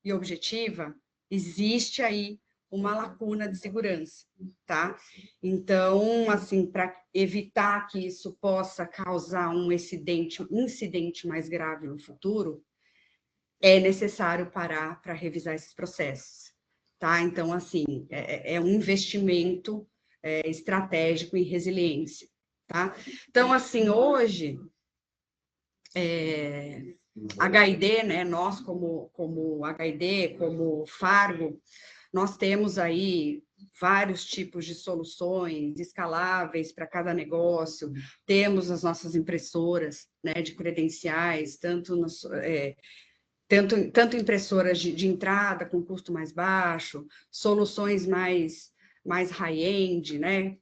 e objetiva, existe aí uma lacuna de segurança, tá? Então, assim, para evitar que isso possa causar um incidente mais grave no futuro, é necessário parar para revisar esses processos, tá? Então, assim, é um investimento estratégico em resiliência, tá? Então, assim, hoje, HID, né, nós como HID, como Fargo, nós temos aí vários tipos de soluções escaláveis para cada negócio, temos as nossas impressoras, né, de credenciais, tanto impressoras de entrada com custo mais baixo, soluções mais high-end, né,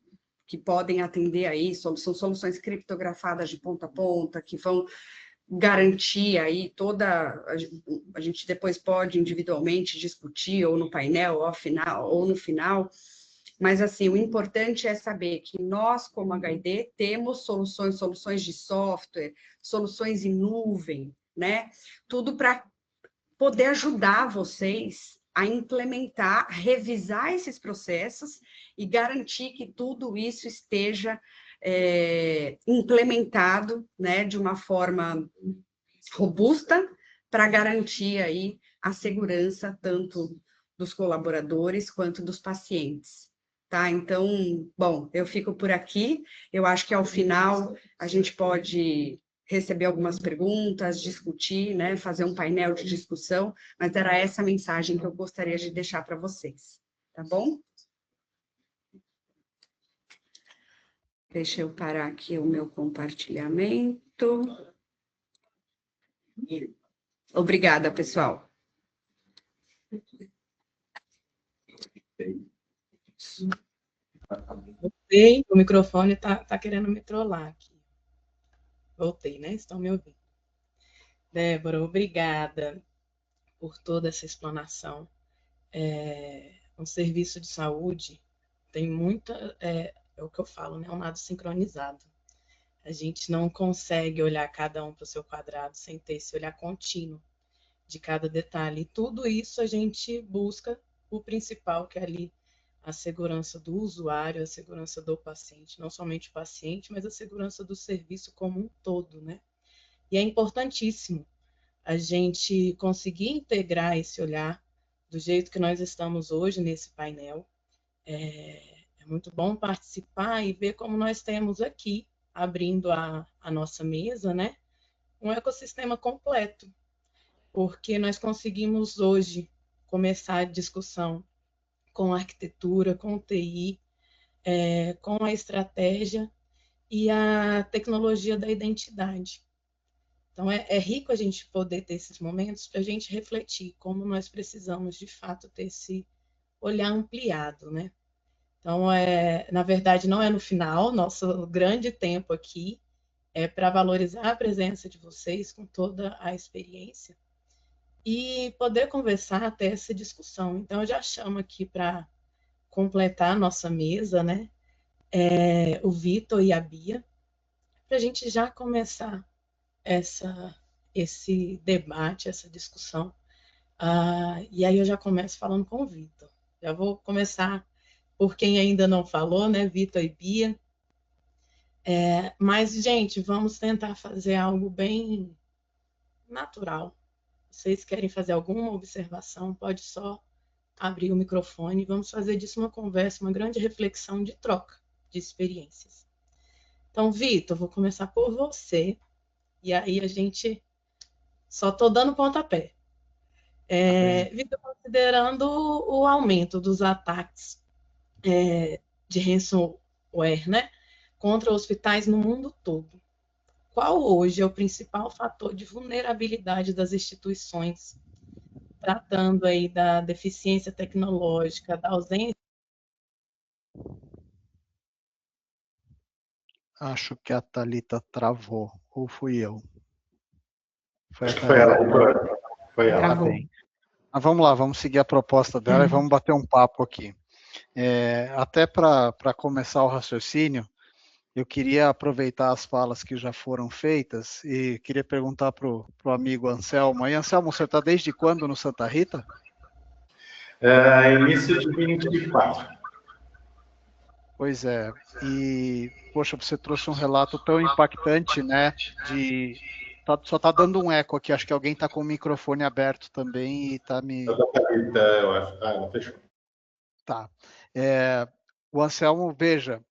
que podem atender aí, são soluções criptografadas de ponta a ponta, que vão garantir aí a gente depois pode individualmente discutir, ou no painel, ou no final, mas assim, o importante é saber que nós, como HID, temos soluções de software, soluções em nuvem, né? Tudo para poder ajudar vocês a implementar, revisar esses processos e garantir que tudo isso esteja implementado, né, de uma forma robusta para garantir aí a segurança tanto dos colaboradores quanto dos pacientes, tá? Então, bom, eu fico por aqui. Eu acho que ao final a gente pode receber algumas perguntas, discutir, né, fazer um painel de discussão, mas era essa a mensagem que eu gostaria de deixar para vocês, tá bom? Deixa eu parar aqui o meu compartilhamento. Obrigada, pessoal. Voltei, o microfone tá querendo me trollar aqui. Voltei, né? Estão me ouvindo. Débora, obrigada por toda essa explanação. Um serviço de saúde tem muita... É o que eu falo, né? Um lado sincronizado. A gente não consegue olhar cada um para o seu quadrado sem ter esse olhar contínuo de cada detalhe. E tudo isso a gente busca o principal, que é ali a segurança do usuário, a segurança do paciente, não somente o paciente, mas a segurança do serviço como um todo, né? E é importantíssimo a gente conseguir integrar esse olhar do jeito que nós estamos hoje nesse painel. É muito bom participar e ver como nós temos aqui, abrindo a nossa mesa, né? Um ecossistema completo, porque nós conseguimos hoje começar a discussão com a arquitetura, com o TI, com a estratégia e a tecnologia da identidade. Então, é rico a gente poder ter esses momentos para a gente refletir como nós precisamos, de fato, ter esse olhar ampliado, né? Então, na verdade, não é no final, nosso grande tempo aqui é para valorizar a presença de vocês com toda a experiência e poder conversar, ter essa discussão. Então, eu já chamo aqui para completar a nossa mesa, né? O Vitor e a Bia, para a gente já começar esse debate, essa discussão. E aí eu já começo falando com o Vitor. Já vou começar por quem ainda não falou, né? Vitor e Bia. Mas, gente, vamos tentar fazer algo bem natural. Vocês querem fazer alguma observação? Pode só abrir o microfone e vamos fazer disso uma conversa, uma grande reflexão de troca de experiências. Então, Vitor, vou começar por você. E aí a gente... Só estou dando pontapé. Vitor, considerando o aumento dos ataques de ransomware, né, contra hospitais no mundo todo, qual hoje é o principal fator de vulnerabilidade das instituições, tratando aí da deficiência tecnológica, da ausência? Acho que a Thalita travou, ou fui eu? Foi ela, doutor. Foi ela. Tá bem. Mas vamos lá, vamos seguir a proposta dela e vamos bater um papo aqui. Até para começar o raciocínio, eu queria aproveitar as falas que já foram feitas e queria perguntar para o amigo Anselmo. Aí, Anselmo, você está desde quando no Santa Rita? Início de 24. Pois é. E, poxa, você trouxe um relato tão impactante, né, de Só tá dando um eco aqui, acho que alguém está com o microfone aberto também e está me... Eu acho. Ah, ela fechou. Tá. O Anselmo, veja,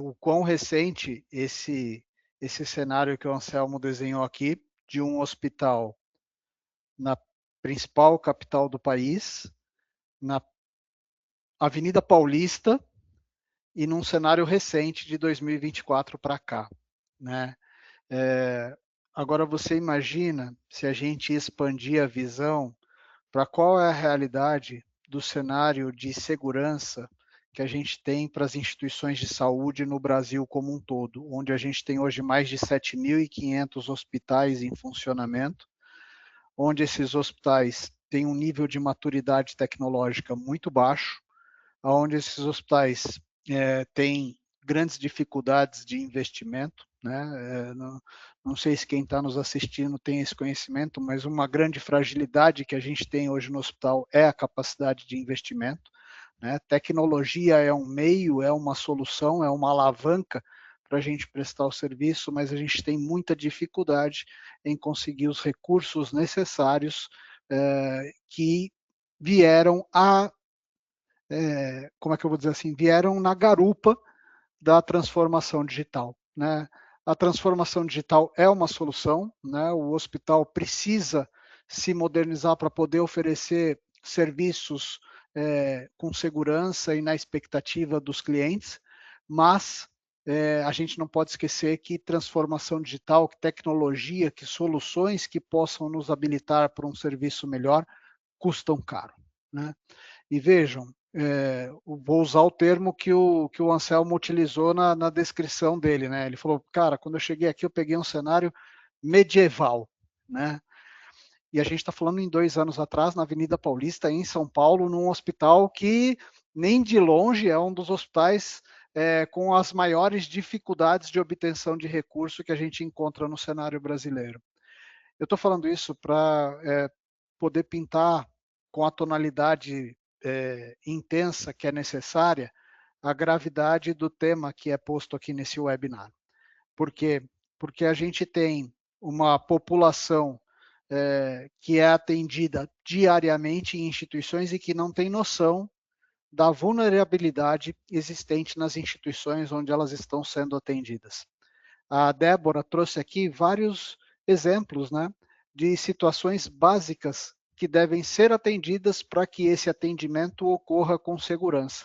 o quão recente esse cenário que o Anselmo desenhou aqui, de um hospital na principal capital do país, na Avenida Paulista, e num cenário recente de 2024 para cá, né? Agora você imagina se a gente expandir a visão para qual é a realidade do cenário de segurança que a gente tem para as instituições de saúde no Brasil como um todo, onde a gente tem hoje mais de 7.500 hospitais em funcionamento, onde esses hospitais têm um nível de maturidade tecnológica muito baixo, onde esses hospitais têm grandes dificuldades de investimento, né? Não sei se quem está nos assistindo tem esse conhecimento, mas uma grande fragilidade que a gente tem hoje no hospital é a capacidade de investimento, né? Tecnologia é um meio, é uma solução, é uma alavanca para a gente prestar o serviço, mas a gente tem muita dificuldade em conseguir os recursos necessários que vieram como é que eu vou dizer assim, vieram na garupa da transformação digital, né? A transformação digital é uma solução, né? O hospital precisa se modernizar para poder oferecer serviços com segurança e na expectativa dos clientes, mas a gente não pode esquecer que transformação digital, que tecnologia, que soluções que possam nos habilitar para um serviço melhor custam caro, né? E vejam, vou usar o termo que o Anselmo utilizou na descrição dele, né? Ele falou, cara, quando eu cheguei aqui eu peguei um cenário medieval, né? E a gente está falando em 2 anos atrás, na Avenida Paulista, em São Paulo, num hospital que nem de longe é um dos hospitais com as maiores dificuldades de obtenção de recurso que a gente encontra no cenário brasileiro. Eu estou falando isso para poder pintar com a tonalidade intensa que é necessária a gravidade do tema que é posto aqui nesse webinar. Por quê? Porque a gente tem uma população que é atendida diariamente em instituições e que não tem noção da vulnerabilidade existente nas instituições onde elas estão sendo atendidas. A Débora trouxe aqui vários exemplos, né, de situações básicas que devem ser atendidas para que esse atendimento ocorra com segurança.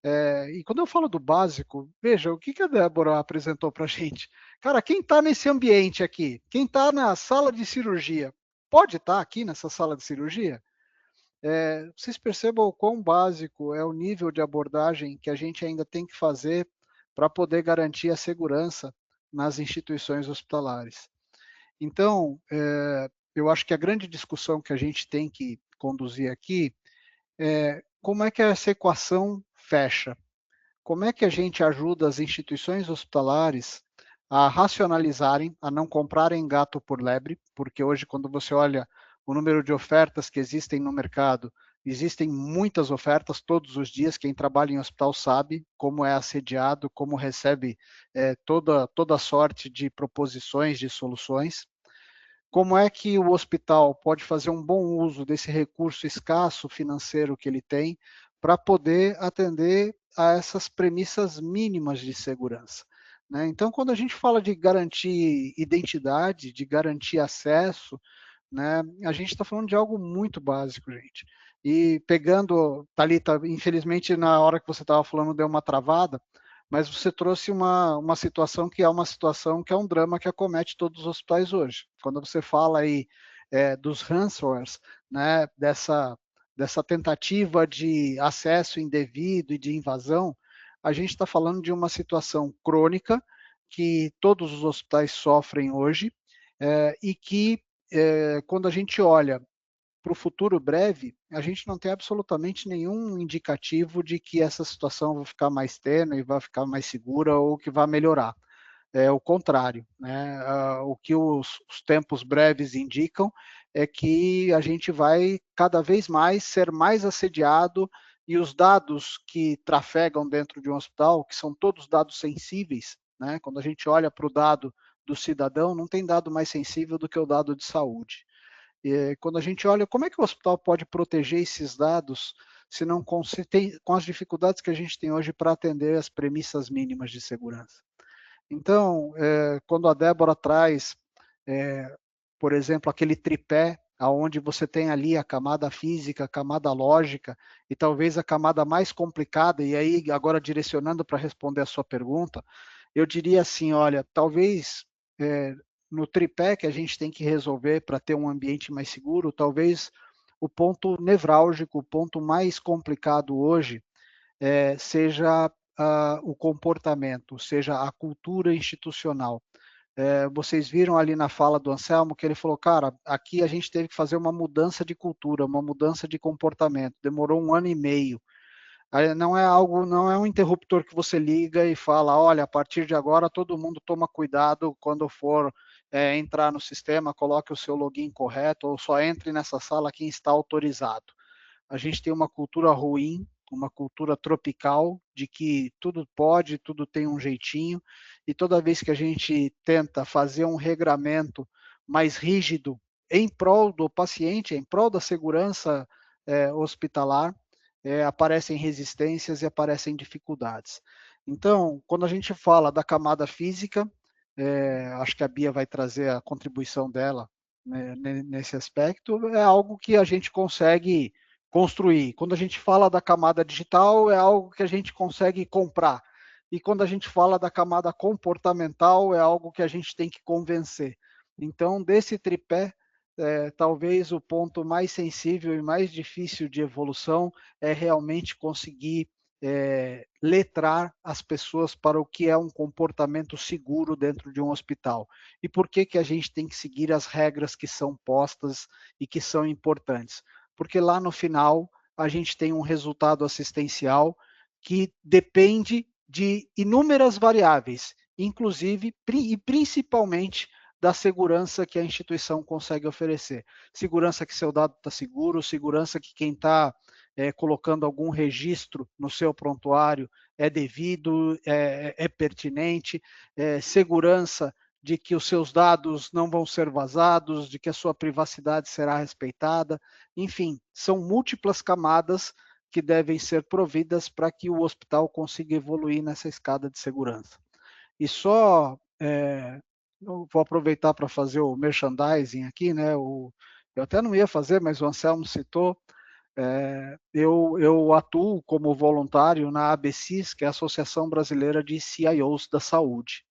E quando eu falo do básico, veja, o que a Débora apresentou para a gente? Cara, quem está nesse ambiente aqui? Quem está na sala de cirurgia? Pode estar aqui nessa sala de cirurgia? Vocês percebam o quão básico é o nível de abordagem que a gente ainda tem que fazer para poder garantir a segurança nas instituições hospitalares. Então, eu acho que a grande discussão que a gente tem que conduzir aqui é como é que essa equação fecha? Como é que a gente ajuda as instituições hospitalares a racionalizarem, a não comprarem gato por lebre, porque hoje, quando você olha o número de ofertas que existem no mercado, existem muitas ofertas todos os dias. Quem trabalha em hospital sabe como é assediado, como recebe toda sorte de proposições, de soluções. Como é que o hospital pode fazer um bom uso desse recurso escasso financeiro que ele tem para poder atender a essas premissas mínimas de segurança, né? Então, quando a gente fala de garantir identidade, de garantir acesso, né, a gente está falando de algo muito básico, gente. E pegando, Thalita, infelizmente na hora que você estava falando deu uma travada, mas você trouxe uma situação que é um drama que acomete todos os hospitais hoje. Quando você fala aí dos ransomwares, né, dessa tentativa de acesso indevido e de invasão, a gente está falando de uma situação crônica que todos os hospitais sofrem hoje e que, quando a gente olha para o futuro breve, a gente não tem absolutamente nenhum indicativo de que essa situação vai ficar mais tênue, vai ficar mais segura ou que vai melhorar. É o contrário, né? O que os tempos breves indicam é que a gente vai cada vez mais ser mais assediado e os dados que trafegam dentro de um hospital, que são todos dados sensíveis, né? Quando a gente olha para o dado do cidadão não tem dado mais sensível do que o dado de saúde. Quando a gente olha, como é que o hospital pode proteger esses dados se não com as dificuldades que a gente tem hoje para atender as premissas mínimas de segurança? Então, quando a Débora traz, por exemplo, aquele tripé, onde você tem ali a camada física, a camada lógica e talvez a camada mais complicada, e aí agora direcionando para responder a sua pergunta, eu diria assim, olha, talvez no tripé que a gente tem que resolver para ter um ambiente mais seguro, talvez o ponto nevrálgico, o ponto mais complicado hoje seja o comportamento, seja a cultura institucional. Vocês viram ali na fala do Anselmo que ele falou, cara, aqui a gente teve que fazer uma mudança de cultura, uma mudança de comportamento, demorou 1 ano e meio. Não é um interruptor que você liga e fala, olha, a partir de agora todo mundo toma cuidado quando for entrar no sistema, coloque o seu login correto, ou só entre nessa sala quem está autorizado. A gente tem uma cultura ruim, uma cultura tropical, de que tudo pode, tudo tem um jeitinho, e toda vez que a gente tenta fazer um regramento mais rígido em prol do paciente, em prol da segurança hospitalar, aparecem resistências e aparecem dificuldades. Então, quando a gente fala da camada física, acho que a Bia vai trazer a contribuição dela nesse aspecto, é algo que a gente consegue construir. Quando a gente fala da camada digital, é algo que a gente consegue comprar. E quando a gente fala da camada comportamental, é algo que a gente tem que convencer. Então, desse tripé, talvez o ponto mais sensível e mais difícil de evolução é realmente conseguir letrar as pessoas para o que é um comportamento seguro dentro de um hospital. E por que a gente tem que seguir as regras que são postas e que são importantes? Porque lá no final a gente tem um resultado assistencial que depende de inúmeras variáveis, inclusive e principalmente da segurança que a instituição consegue oferecer. Segurança que seu dado está seguro, segurança que quem está colocando algum registro no seu prontuário é devido, é pertinente, segurança de que os seus dados não vão ser vazados, de que a sua privacidade será respeitada, enfim, são múltiplas camadas que devem ser providas para que o hospital consiga evoluir nessa escada de segurança. E só, eu vou aproveitar para fazer o merchandising aqui, né? Eu até não ia fazer, mas o Anselmo citou, eu atuo como voluntário na ABCIS, que é a Associação Brasileira de CIOs da Saúde.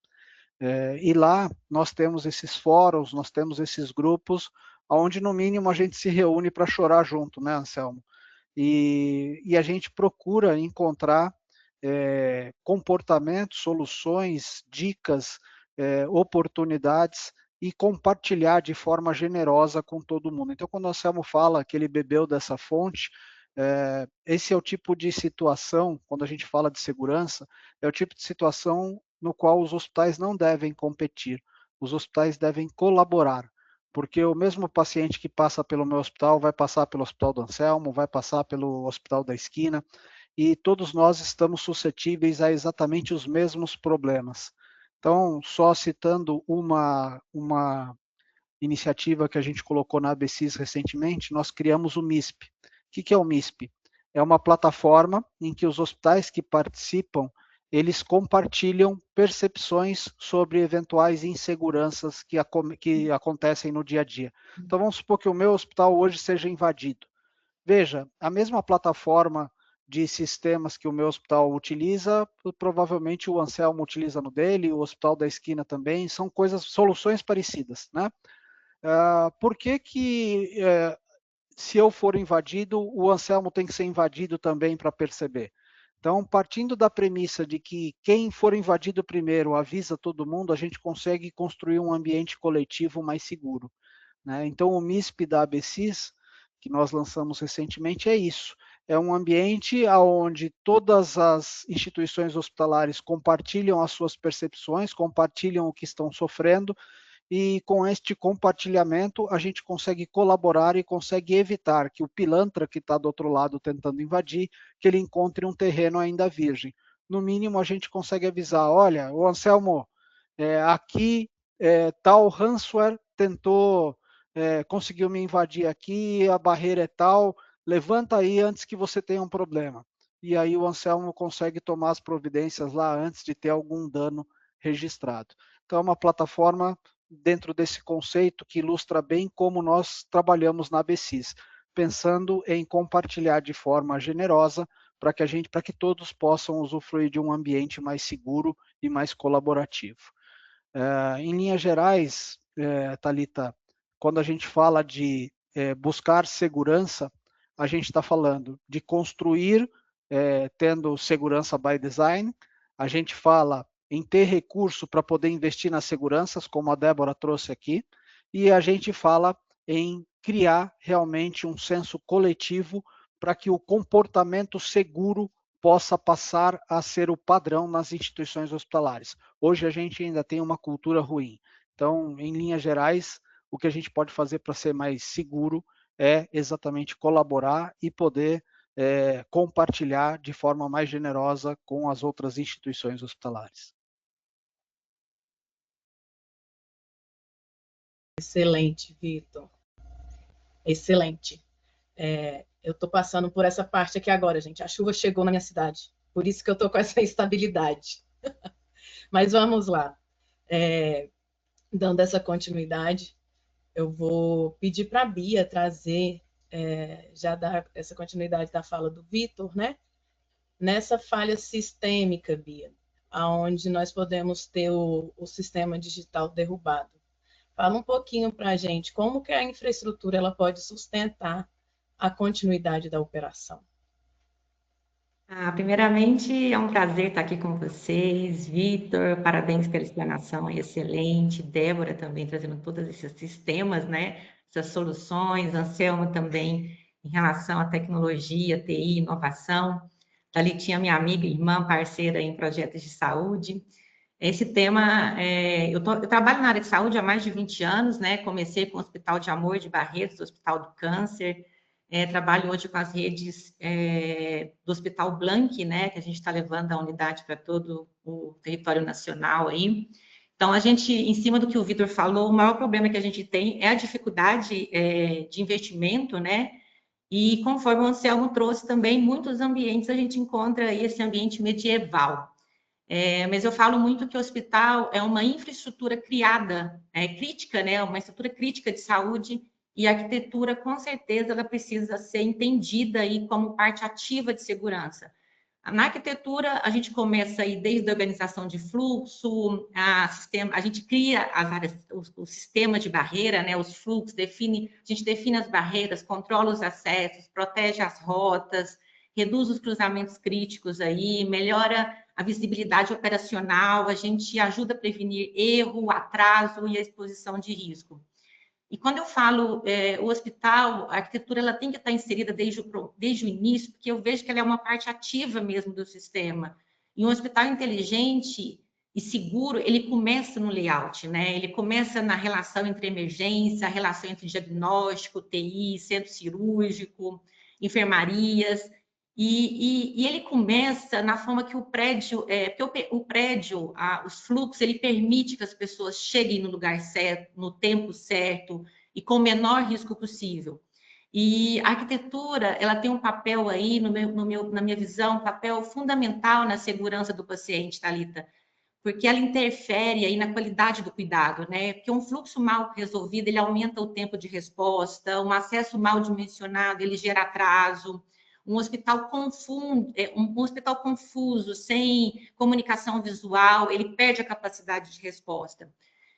E lá nós temos esses fóruns, nós temos esses grupos, onde no mínimo a gente se reúne para chorar junto, né, Anselmo? E a gente procura encontrar comportamentos, soluções, dicas, oportunidades e compartilhar de forma generosa com todo mundo. Então, quando o Anselmo fala que ele bebeu dessa fonte, esse é o tipo de situação, quando a gente fala de segurança, é o tipo de situação no qual os hospitais não devem competir, os hospitais devem colaborar, porque o mesmo paciente que passa pelo meu hospital vai passar pelo hospital do Anselmo, vai passar pelo hospital da esquina, e todos nós estamos suscetíveis a exatamente os mesmos problemas. Então, só citando uma iniciativa que a gente colocou na ABCIS recentemente, nós criamos o MISP. O que é o MISP? É uma plataforma em que os hospitais que participam, eles compartilham percepções sobre eventuais inseguranças que acontecem no dia a dia. Então, vamos supor que o meu hospital hoje seja invadido. Veja, a mesma plataforma de sistemas que o meu hospital utiliza, provavelmente o Anselmo utiliza no dele, o hospital da esquina também, são soluções parecidas, né? Por que se eu for invadido, o Anselmo tem que ser invadido também para perceber? Então, partindo da premissa de que quem for invadido primeiro avisa todo mundo, a gente consegue construir um ambiente coletivo mais seguro, né? Então, o MISP da ABCIS, que nós lançamos recentemente, é isso. É um ambiente onde todas as instituições hospitalares compartilham as suas percepções, compartilham o que estão sofrendo, e com este compartilhamento a gente consegue colaborar e consegue evitar que o pilantra que está do outro lado tentando invadir, que ele encontre um terreno ainda virgem. No mínimo a gente consegue avisar, olha, o Anselmo, aqui tal ransomware tentou, conseguiu me invadir aqui, a barreira é tal, levanta aí antes que você tenha um problema. E aí o Anselmo consegue tomar as providências lá antes de ter algum dano registrado. Então, é uma plataforma dentro desse conceito que ilustra bem como nós trabalhamos na ABSIS, pensando em compartilhar de forma generosa para que todos possam usufruir de um ambiente mais seguro e mais colaborativo. Em linhas gerais, Thalita, quando a gente fala de buscar segurança, a gente está falando de construir tendo segurança by design, a gente fala em ter recurso para poder investir nas seguranças, como a Débora trouxe aqui, e a gente fala em criar realmente um senso coletivo para que o comportamento seguro possa passar a ser o padrão nas instituições hospitalares. Hoje a gente ainda tem uma cultura ruim. Então, em linhas gerais, o que a gente pode fazer para ser mais seguro é exatamente colaborar e poder compartilhar de forma mais generosa com as outras instituições hospitalares. Excelente, Vitor. Excelente. Eu estou passando por essa parte aqui agora, gente. A chuva chegou na minha cidade. Por isso que eu estou com essa instabilidade. Mas vamos lá. Dando essa continuidade, eu vou pedir para a Bia trazer, já dar essa continuidade da fala do Vitor, né? Nessa falha sistêmica, Bia, onde nós podemos ter o sistema digital derrubado. Fala um pouquinho para a gente como que a infraestrutura ela pode sustentar a continuidade da operação. Primeiramente, é um prazer estar aqui com vocês. Vitor, parabéns pela explanação excelente. Débora também trazendo todos esses sistemas, né? Essas soluções. Anselmo também em relação à tecnologia, TI, inovação. Thalitinha, minha amiga, irmã, parceira em projetos de saúde. Esse tema, eu trabalho na área de saúde há mais de 20 anos, né? Comecei com o Hospital de Amor de Barretos, Hospital do Câncer. Trabalho hoje com as redes do Hospital Blank, né, que a gente está levando a unidade para todo o território nacional aí. Então, a gente, em cima do que o Vitor falou, o maior problema que a gente tem é a dificuldade de investimento, né, e conforme o Anselmo trouxe também, muitos ambientes a gente encontra aí esse ambiente medieval. Mas eu falo muito que o hospital é uma infraestrutura criada, crítica, né, uma estrutura crítica de saúde. E a arquitetura, com certeza, ela precisa ser entendida aí como parte ativa de segurança. Na arquitetura, a gente começa aí desde a organização de fluxo, a gente cria as áreas, o sistema de barreira, né, os fluxos, a gente define as barreiras, controla os acessos, protege as rotas, reduz os cruzamentos críticos aí, melhora a visibilidade operacional, a gente ajuda a prevenir erro, atraso e a exposição de risco. E quando eu falo o hospital, a arquitetura ela tem que estar inserida desde o início, porque eu vejo que ela é uma parte ativa mesmo do sistema. E um hospital inteligente e seguro, ele começa no layout, né? Ele começa na relação entre emergência, a relação entre diagnóstico, TI, centro cirúrgico, enfermarias. E ele começa na forma que o prédio, porque o prédio, os fluxos, ele permite que as pessoas cheguem no lugar certo, no tempo certo e com o menor risco possível. E a arquitetura, ela tem um papel aí, na minha visão, um papel fundamental na segurança do paciente, Thalita, porque ela interfere aí na qualidade do cuidado, né? Porque um fluxo mal resolvido, ele aumenta o tempo de resposta, um acesso mal dimensionado, ele gera atraso. Um hospital confuso, sem comunicação visual, ele perde a capacidade de resposta.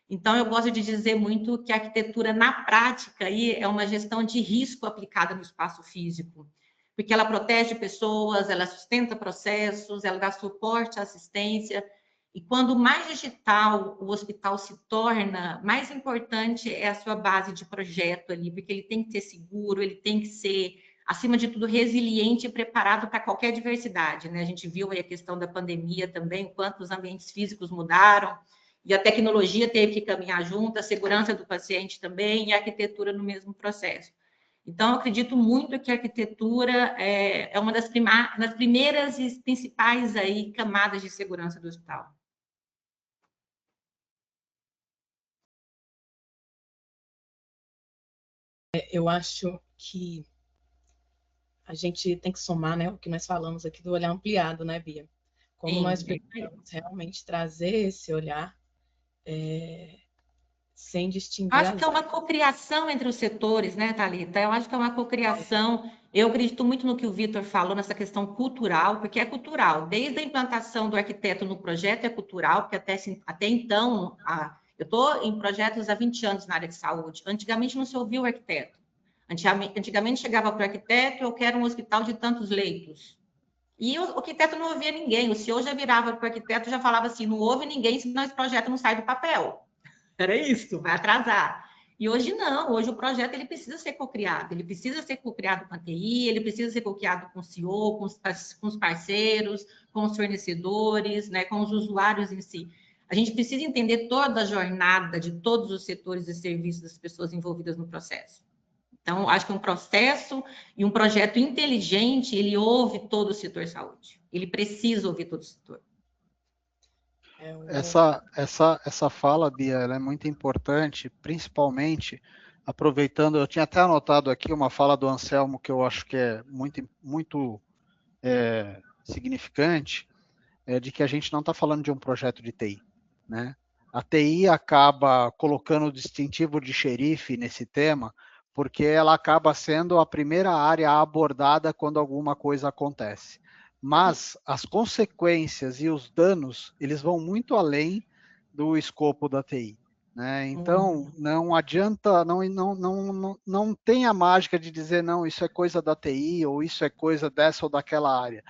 Então, eu gosto de dizer muito que a arquitetura, na prática, aí, é uma gestão de risco aplicada no espaço físico, porque ela protege pessoas, ela sustenta processos, ela dá suporte à assistência, e quando mais digital o hospital se torna, mais importante é a sua base de projeto ali, porque ele tem que ser seguro, ele tem que ser, acima de tudo, resiliente e preparado para qualquer diversidade, né? A gente viu aí a questão da pandemia também, o quanto os ambientes físicos mudaram, e a tecnologia teve que caminhar junto, a segurança do paciente também, e a arquitetura no mesmo processo. Então, eu acredito muito que a arquitetura é uma das primeiras e principais aí camadas de segurança do hospital. Eu acho que a gente tem que somar, né, o que nós falamos aqui do olhar ampliado, né, Bia? Como nós precisamos realmente trazer esse olhar sem distinguir Acho que é uma cocriação entre os setores, né, Thalita? Eu acho que é uma cocriação. Eu acredito muito no que o Vitor falou nessa questão cultural, porque é cultural. Desde a implantação do arquiteto no projeto é cultural, porque até então, eu estou em projetos há 20 anos na área de saúde. Antigamente não se ouvia o arquiteto. Antigamente chegava para o arquiteto, eu quero um hospital de tantos leitos. E o arquiteto não ouvia ninguém. O CEO já virava para o arquiteto e já falava assim, não ouve ninguém, senão esse projeto não sai do papel. Era isso, vai atrasar. E hoje não, hoje o projeto ele precisa ser cocriado, ele precisa ser cocriado com a TI, ele precisa ser cocriado com o CEO, com os parceiros, com os fornecedores, né, com os usuários em si. A gente precisa entender toda a jornada de todos os setores e serviços das pessoas envolvidas no processo. Então, acho que um processo e um projeto inteligente, ele ouve todo o setor saúde. Ele precisa ouvir todo o setor. Essa fala, Bia, ela é muito importante, principalmente aproveitando, eu tinha até anotado aqui uma fala do Anselmo que eu acho que é muito significante, de que a gente não está falando de um projeto de TI, né? A TI acaba colocando o distintivo de xerife nesse tema, porque ela acaba sendo a primeira área abordada quando alguma coisa acontece. Mas as consequências e os danos, eles vão muito além do escopo da TI. Né? Então, não adianta, não tem a mágica de dizer, não, isso é coisa da TI, ou isso é coisa dessa ou daquela área.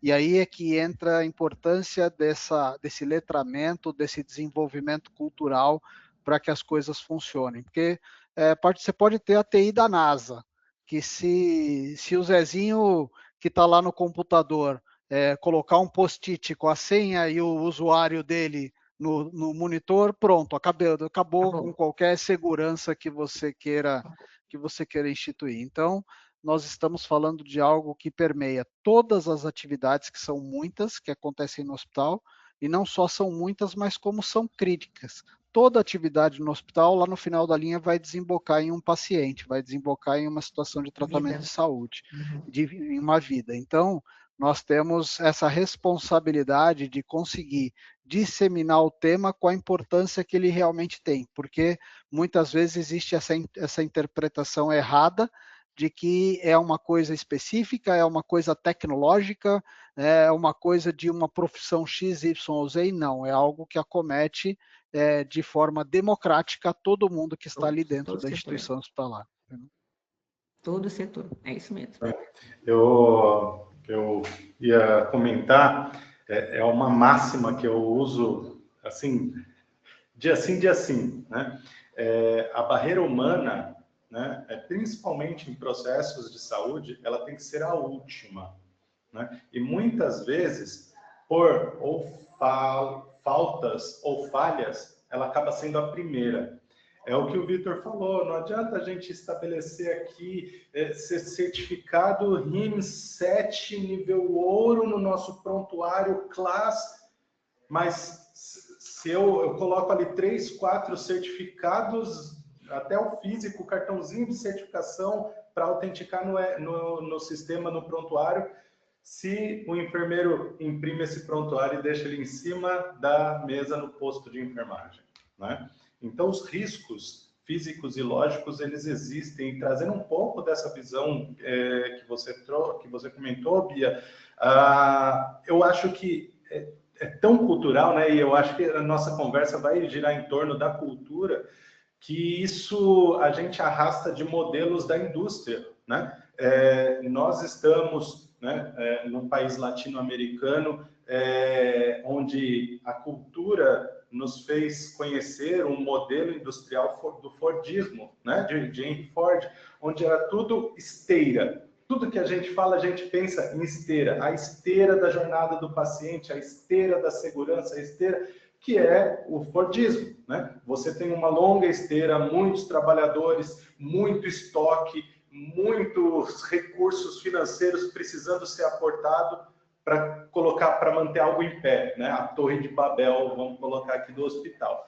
E aí é que entra a importância desse letramento, desse desenvolvimento cultural para que as coisas funcionem. Porque você pode ter a TI da NASA, que se o Zezinho que está lá no computador colocar um post-it com a senha e o usuário dele no monitor, pronto, acabou com qualquer segurança que você queira instituir. Então, nós estamos falando de algo que permeia todas as atividades, que são muitas, que acontecem no hospital, e não só são muitas, mas como são críticas. Toda atividade no hospital, lá no final da linha, vai desembocar em um paciente, vai desembocar em uma situação de tratamento de saúde, em uma vida. Então, nós temos essa responsabilidade de conseguir disseminar o tema com a importância que ele realmente tem, porque muitas vezes existe essa interpretação errada de que é uma coisa específica, é uma coisa tecnológica, é uma coisa de uma profissão X, Y ou Z, e não, é algo que acomete de forma democrática todo mundo que está ali dentro da instituição hospitalar. Todo o setor, é isso mesmo. Eu ia comentar, é uma máxima que eu uso, assim, dia sim, né? A barreira humana, né, principalmente em processos de saúde, ela tem que ser a última, né? E muitas vezes, por faltas ou falhas, ela acaba sendo a primeira. É o que o Vitor falou, não adianta a gente estabelecer aqui ser certificado RIMS 7 nível ouro no nosso prontuário class, mas se eu coloco ali 3, 4 certificados, até o físico, cartãozinho de certificação para autenticar no sistema, no prontuário, se o enfermeiro imprime esse prontuário e deixa ele em cima da mesa no posto de enfermagem, né? Então, os riscos físicos e lógicos, eles existem. E trazendo um pouco dessa visão que você comentou, Bia, eu acho que é tão cultural, né? E eu acho que a nossa conversa vai girar em torno da cultura, que isso a gente arrasta de modelos da indústria, né? Nós estamos, né, num país latino-americano, onde a cultura nos fez conhecer um modelo industrial do Fordismo, né, de Henry Ford, onde era tudo esteira. Tudo que a gente fala, a gente pensa em esteira. A esteira da jornada do paciente, a esteira da segurança, a esteira que é o Fordismo, né? Você tem uma longa esteira, muitos trabalhadores, muito estoque, muitos recursos financeiros precisando ser aportado para colocar, para manter algo em pé, né? A Torre de Babel, vamos colocar aqui do hospital.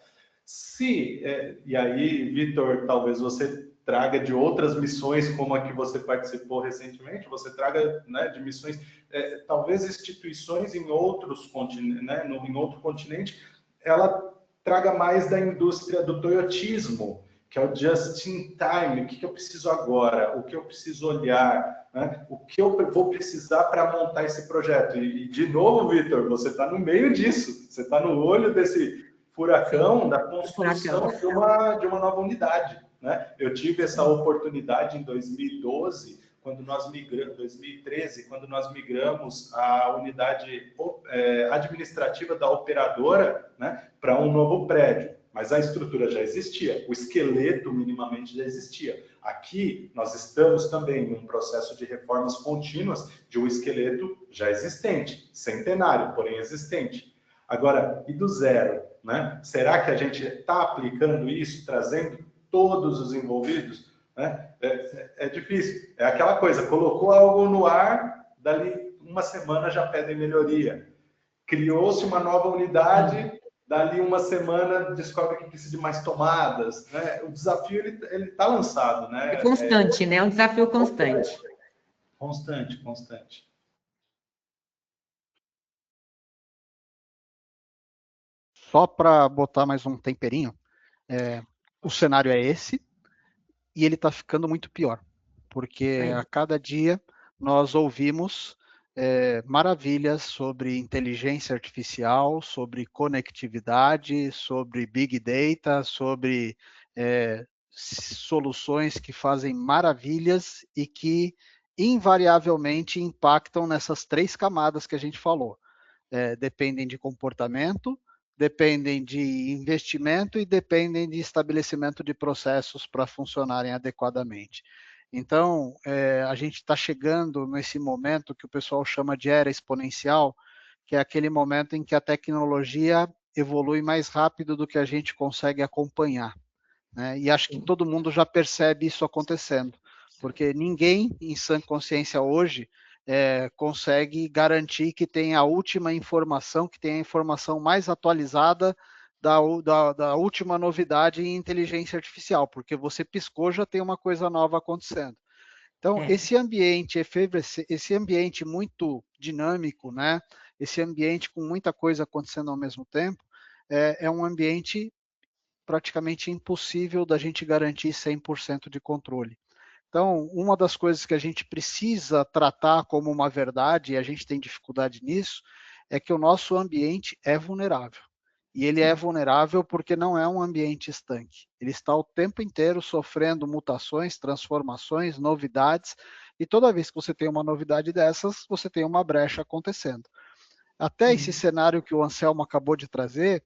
E aí, Vitor, talvez você traga de outras missões, como a que você participou recentemente, você traga, né, de missões, talvez instituições em outros continentes, né, em outro continente, ela traga mais da indústria do toyotismo, que é o just in time, o que eu preciso agora, o que eu preciso olhar, né? O que eu vou precisar para montar esse projeto. E de novo, Vitor, você está no meio disso, você está no olho desse furacão da construção de uma nova unidade, né? Eu tive essa oportunidade em 2012, quando nós migramos, 2013, quando nós migramos a unidade administrativa da operadora, né, para um novo prédio. Mas a estrutura já existia, o esqueleto minimamente já existia. Aqui, nós estamos também num processo de reformas contínuas de um esqueleto já existente, centenário, porém existente. Agora, e do zero, né? Será que a gente está aplicando isso, trazendo todos os envolvidos? Né? É difícil. É aquela coisa, colocou algo no ar, dali uma semana já pedem melhoria. Criou-se uma nova unidade, dali uma semana descobre que precisa de mais tomadas, né? O desafio ele está lançado, né? É constante, né? É um desafio constante. Constante. Só para botar mais um temperinho, o cenário é esse e ele está ficando muito pior, porque a cada dia nós ouvimos maravilhas sobre inteligência artificial, sobre conectividade, sobre big data, sobre soluções que fazem maravilhas e que invariavelmente impactam nessas 3 camadas que a gente falou. Dependem de comportamento, dependem de investimento e dependem de estabelecimento de processos para funcionarem adequadamente. Então, a gente está chegando nesse momento que o pessoal chama de era exponencial, que é aquele momento em que a tecnologia evolui mais rápido do que a gente consegue acompanhar, né? E acho que todo mundo já percebe isso acontecendo, porque ninguém em sã consciência hoje consegue garantir que tem a última informação, que tem a informação mais atualizada da última novidade em inteligência artificial, porque você piscou, já tem uma coisa nova acontecendo. Então, esse ambiente muito dinâmico, né? Esse ambiente com muita coisa acontecendo ao mesmo tempo, é um ambiente praticamente impossível da gente garantir 100% de controle. Então, uma das coisas que a gente precisa tratar como uma verdade, e a gente tem dificuldade nisso, é que o nosso ambiente é vulnerável. E ele é vulnerável porque não é um ambiente estanque. Ele está o tempo inteiro sofrendo mutações, transformações, novidades, e toda vez que você tem uma novidade dessas, você tem uma brecha acontecendo. Até esse cenário que o Anselmo acabou de trazer,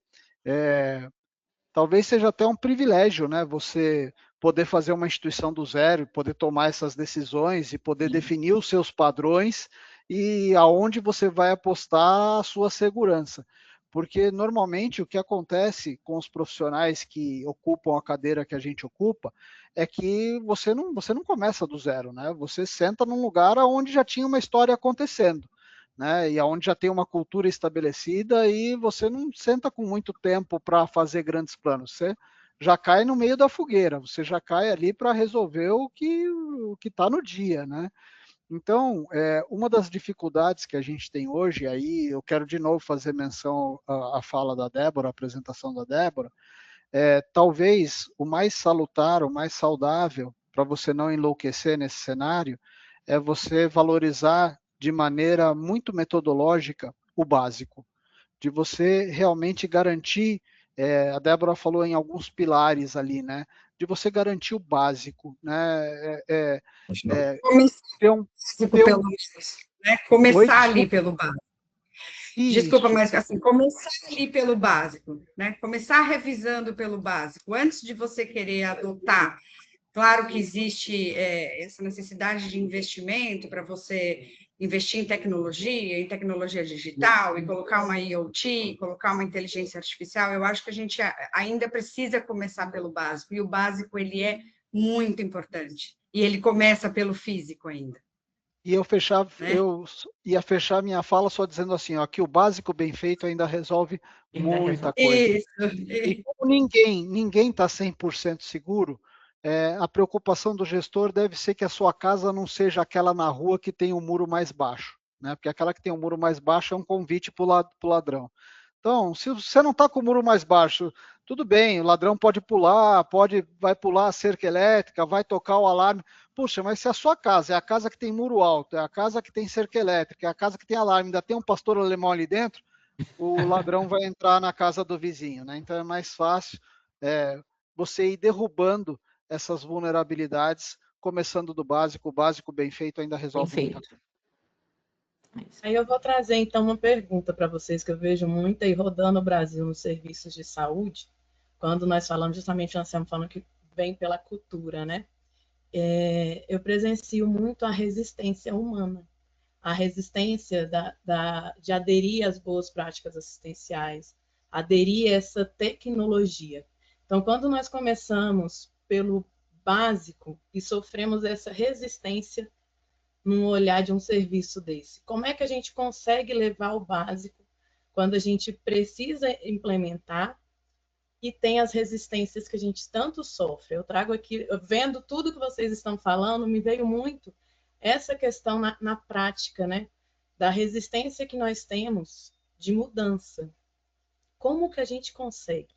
talvez seja até um privilégio, né? Você poder fazer uma instituição do zero, poder tomar essas decisões e poder definir os seus padrões e aonde você vai apostar a sua segurança. Porque normalmente o que acontece com os profissionais que ocupam a cadeira que a gente ocupa é que você não começa do zero, né? Você senta num lugar onde já tinha uma história acontecendo, né? E onde já tem uma cultura estabelecida e você não senta com muito tempo para fazer grandes planos. Você já cai no meio da fogueira, você já cai ali para resolver o que está no dia, né? Então, uma das dificuldades que a gente tem hoje, aí eu quero de novo fazer menção à fala da Débora, à apresentação da Débora, talvez o mais salutar, o mais saudável, para você não enlouquecer nesse cenário, é você valorizar de maneira muito metodológica o básico, de você realmente garantir, a Débora falou em alguns pilares ali, né? De você garantir o básico, né? Começar ali pelo básico. Isso. Desculpa, mas assim, começar ali pelo básico, né? Começar revisando pelo básico, antes de você querer adotar. Claro que existe essa necessidade de investimento para você investir em tecnologia digital, e colocar uma IoT, colocar uma inteligência artificial. Eu acho que a gente ainda precisa começar pelo básico, e o básico ele é muito importante, e ele começa pelo físico ainda. E eu ia fechar minha fala só dizendo assim, ó, que o básico bem feito ainda resolve muita coisa. Isso. E como ninguém está 100% seguro, a preocupação do gestor deve ser que a sua casa não seja aquela na rua que tem um muro mais baixo, né? Porque aquela que tem um muro mais baixo é um convite para o ladrão. Então, se você não está com o muro mais baixo, tudo bem, o ladrão pode pular, vai pular a cerca elétrica, vai tocar o alarme. Puxa, mas se a sua casa é a casa que tem muro alto, é a casa que tem cerca elétrica, é a casa que tem alarme, ainda tem um pastor alemão ali dentro, o ladrão vai entrar na casa do vizinho, né? Então é mais fácil você ir derrubando essas vulnerabilidades, começando do básico. O básico bem feito ainda resolve muita coisa. Aí eu vou trazer, então, uma pergunta para vocês que eu vejo muito aí rodando o Brasil nos serviços de saúde, quando nós falamos, justamente, nós estamos falando que vem pela cultura, né? Eu presencio muito a resistência humana, a resistência de aderir às boas práticas assistenciais, aderir a essa tecnologia. Então, quando nós começamos pelo básico e sofremos essa resistência num olhar de um serviço desse, como é que a gente consegue levar o básico quando a gente precisa implementar e tem as resistências que a gente tanto sofre? Eu trago aqui, vendo tudo que vocês estão falando, me veio muito essa questão na prática, né? Da resistência que nós temos de mudança. Como que a gente consegue?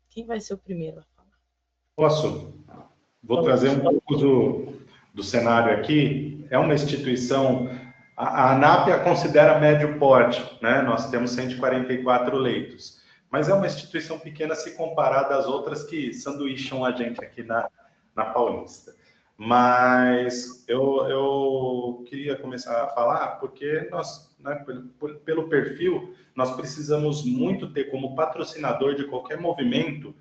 Quem vai ser o primeiro a falar? Posso? Vou trazer um pouco do cenário aqui. É uma instituição, a ANAP a considera médio porte, né? Nós temos 144 leitos. Mas é uma instituição pequena se comparada às outras que sanduícham a gente aqui na Paulista. Mas eu queria começar a falar porque nós, né, pelo perfil, nós precisamos muito ter como patrocinador de qualquer movimento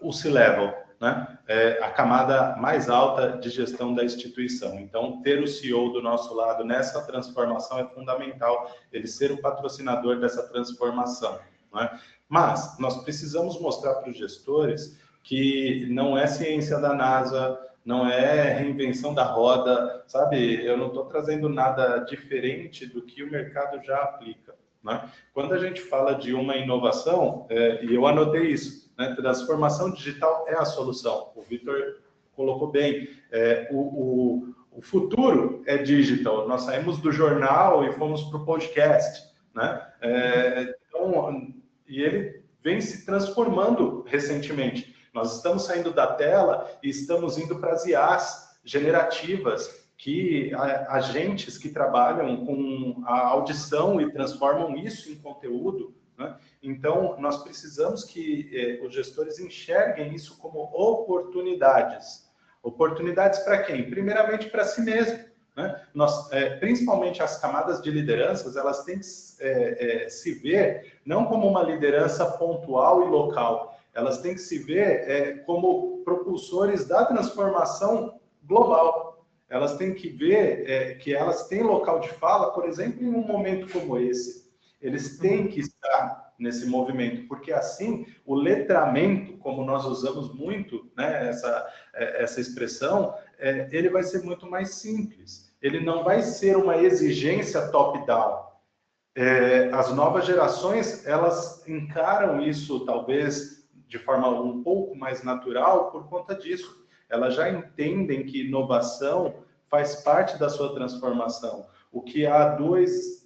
o C-Level, né? A camada mais alta de gestão da instituição. Então, ter o CEO do nosso lado nessa transformação é fundamental, ele ser o patrocinador dessa transformação, né? Mas nós precisamos mostrar para os gestores que não é ciência da NASA, não é reinvenção da roda, sabe? Eu não estou trazendo nada diferente do que o mercado já aplica, né? Quando a gente fala de uma inovação, e eu anotei isso, né? Transformação digital é a solução. O Vitor colocou bem. O futuro é digital. Nós saímos do jornal e fomos para o podcast, né? E ele vem se transformando recentemente. Nós estamos saindo da tela e estamos indo para as IAs generativas, que agentes que trabalham com a audição e transformam isso em conteúdo, né? Então, nós precisamos que os gestores enxerguem isso como oportunidades. Oportunidades para quem? Primeiramente para si mesmo, né? Principalmente as camadas de lideranças, elas têm que se ver não como uma liderança pontual e local, elas têm que se ver como propulsores da transformação global. Elas têm que ver que elas têm local de fala, por exemplo, em um momento como esse. Eles têm que estar nesse movimento, porque assim o letramento, como nós usamos muito, né, essa expressão, ele vai ser muito mais simples. Ele não vai ser uma exigência top-down. As novas gerações, elas encaram isso talvez de forma um pouco mais natural por conta disso. Elas já entendem que inovação faz parte da sua transformação. O que há dois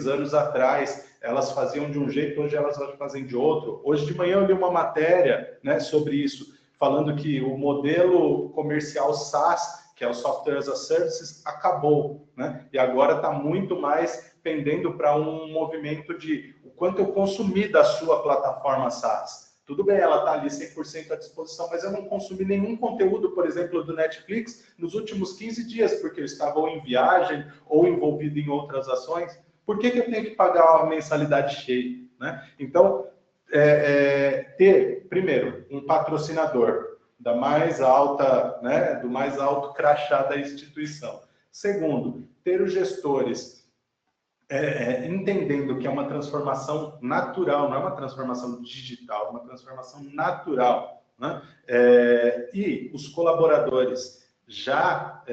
anos atrás elas faziam de um jeito, hoje elas fazem de outro. Hoje de manhã eu li uma matéria, né, sobre isso, falando que o modelo comercial SaaS, que é o Software as a Service, acabou, né? E agora está muito mais pendendo para um movimento de o quanto eu consumi da sua plataforma SaaS. Tudo bem, ela está ali 100% à disposição, mas eu não consumi nenhum conteúdo, por exemplo, do Netflix nos últimos 15 dias, porque eu estava ou em viagem ou envolvido em outras ações. Por que eu tenho que pagar uma mensalidade cheia, né? Então, ter, primeiro, um patrocinador da mais alta, né, do mais alto crachá da instituição. Segundo, ter os gestores entendendo que é uma transformação natural, não é uma transformação digital, é uma transformação natural, né? E os colaboradores já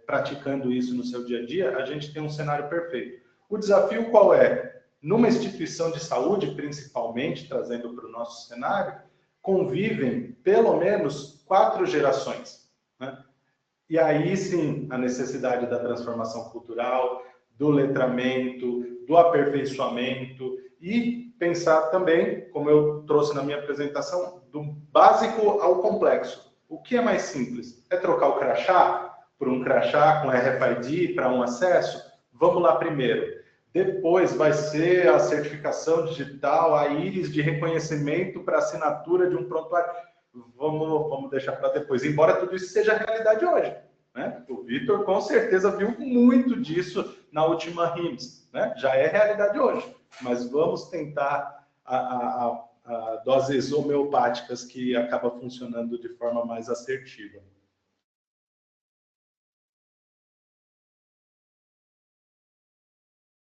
praticando isso no seu dia a dia, a gente tem um cenário perfeito. O desafio qual é? Numa instituição de saúde, principalmente, trazendo para o nosso cenário, convivem pelo menos 4 gerações, né? E aí sim, a necessidade da transformação cultural, do letramento, do aperfeiçoamento e pensar também, como eu trouxe na minha apresentação, do básico ao complexo. O que é mais simples? É trocar o crachá por um crachá com RFID para um acesso? Vamos lá primeiro. Depois vai ser a certificação digital, a íris de reconhecimento para assinatura de um prontuário. Vamos deixar para depois, embora tudo isso seja realidade hoje, né? O Vitor com certeza viu muito disso na última RIMS, né? Já é realidade hoje, mas vamos tentar a doses homeopáticas que acaba funcionando de forma mais assertiva.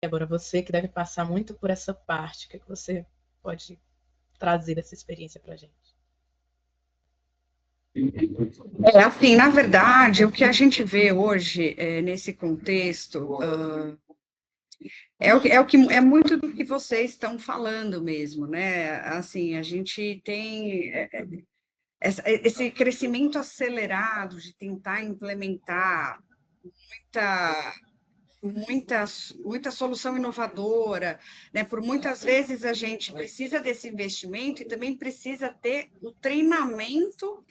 Débora, você que deve passar muito por essa parte, o que você pode trazer dessa experiência para a gente? Assim, na verdade, o que a gente vê hoje nesse contexto é muito do que vocês estão falando mesmo, né? Assim, a gente tem esse crescimento acelerado de tentar implementar muita solução inovadora, né? Por muitas vezes a gente precisa desse investimento e também precisa ter o treinamento,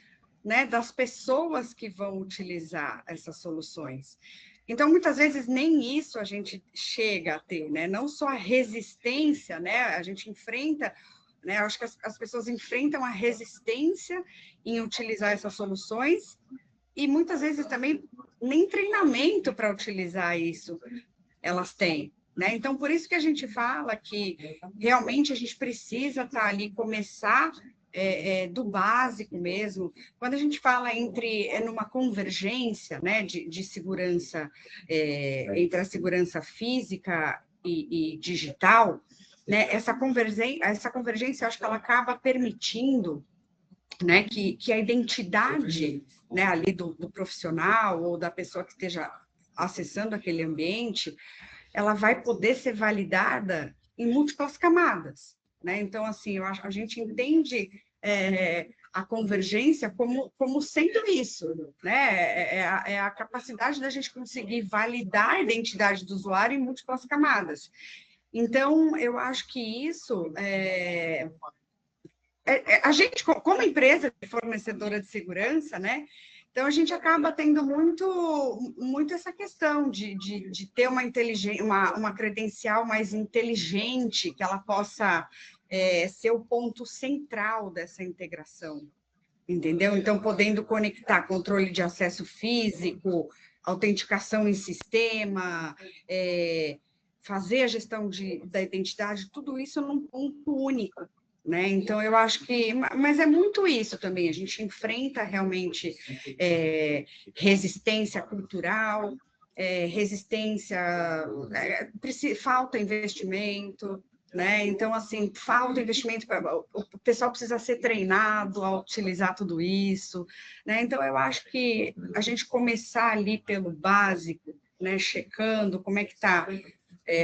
né, das pessoas que vão utilizar essas soluções. Então, muitas vezes, nem isso a gente chega a ter, né? Não só a resistência, né? A gente enfrenta, né? Eu acho que as pessoas enfrentam a resistência em utilizar essas soluções e, muitas vezes, também nem treinamento para utilizar isso elas têm, né? Então, por isso que a gente fala que, realmente, a gente precisa estar ali, começar do básico mesmo. Quando a gente fala numa convergência, né, de segurança, entre a segurança física e digital, né, essa convergência, eu acho que ela acaba permitindo, né, que a identidade, né, ali do profissional ou da pessoa que esteja acessando aquele ambiente, ela vai poder ser validada em múltiplas camadas, né? Então, assim, eu acho que a gente entende a convergência como sendo isso, né? É a capacidade da gente conseguir validar a identidade do usuário em múltiplas camadas. Então, eu acho que isso a gente, como empresa fornecedora de segurança, né? Então, a gente acaba tendo muito essa questão de ter uma credencial mais inteligente, que ela possa ser o ponto central dessa integração, entendeu? Então, podendo conectar controle de acesso físico, autenticação em sistema, fazer a gestão da identidade, tudo isso num ponto único, né? Então, eu acho que... Mas é muito isso também, a gente enfrenta realmente resistência cultural, resistência... falta investimento, né? Então, assim, falta investimento, o pessoal precisa ser treinado a utilizar tudo isso, né? Então, eu acho que a gente começar ali pelo básico, né? Checando como é que está...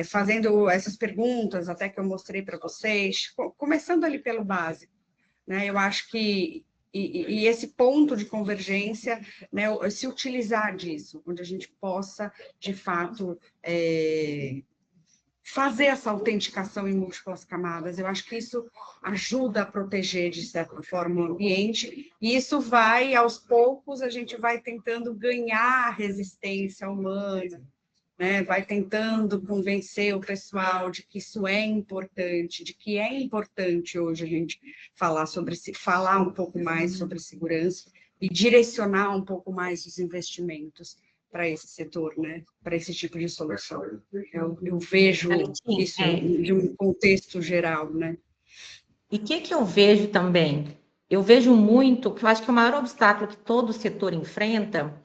fazendo essas perguntas, até que eu mostrei para vocês, começando ali pelo básico, né? Eu acho que e esse ponto de convergência, né? Se utilizar disso, onde a gente possa, de fato, fazer essa autenticação em múltiplas camadas. Eu acho que isso ajuda a proteger, de certa forma, o ambiente, e isso vai, aos poucos, a gente vai tentando ganhar a resistência humana, né? Vai tentando convencer o pessoal de que isso é importante, de que é importante hoje a gente falar um pouco mais sobre segurança e direcionar um pouco mais os investimentos para esse setor, né? Para esse tipo de solução. Eu vejo isso de um contexto geral, né? E o que eu vejo também? Eu vejo muito, que eu acho que o maior obstáculo que todo setor enfrenta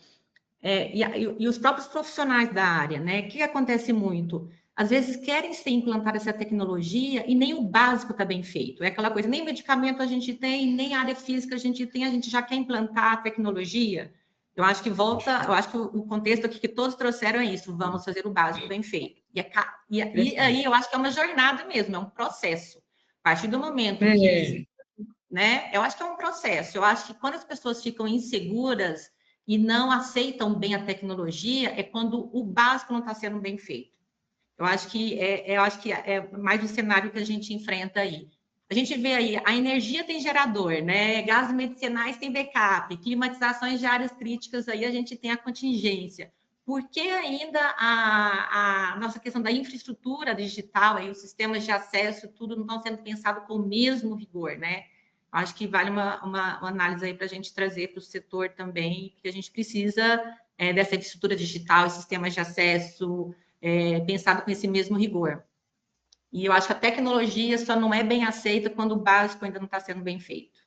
e os próprios profissionais da área, né? O que acontece muito? Às vezes querem ser implantar essa tecnologia e nem o básico está bem feito. É aquela coisa, nem medicamento a gente tem, nem área física a gente tem, a gente já quer implantar a tecnologia. Eu acho que o contexto aqui que todos trouxeram é isso, vamos fazer o básico bem feito. E aí eu acho que é uma jornada mesmo, é um processo. A partir do momento que né? Eu acho que é um processo. Eu acho que quando as pessoas ficam inseguras e não aceitam bem a tecnologia, é quando o básico não está sendo bem feito. Eu acho que é mais o cenário que a gente enfrenta aí. A gente vê aí, a energia tem gerador, né? Gases medicinais tem backup, climatizações de áreas críticas, aí a gente tem a contingência. Por que ainda a nossa questão da infraestrutura digital, aí, os sistemas de acesso, tudo não estão sendo pensado com o mesmo rigor, né? Acho que vale uma análise aí para a gente trazer para o setor também, porque a gente precisa dessa infraestrutura digital e sistemas de acesso pensado com esse mesmo rigor. E eu acho que a tecnologia só não é bem aceita quando o básico ainda não está sendo bem feito.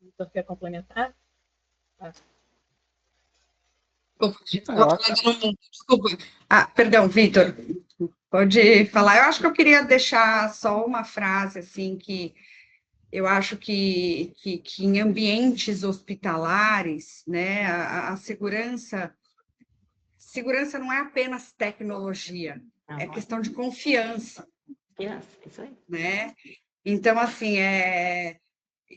Vitor, quer complementar? Desculpa. Perdão, Vitor. Pode falar. Eu acho que eu queria deixar só uma frase, assim, que eu acho que em ambientes hospitalares, né, a segurança não é apenas tecnologia, é questão de confiança. Isso aí. Né? Então, assim,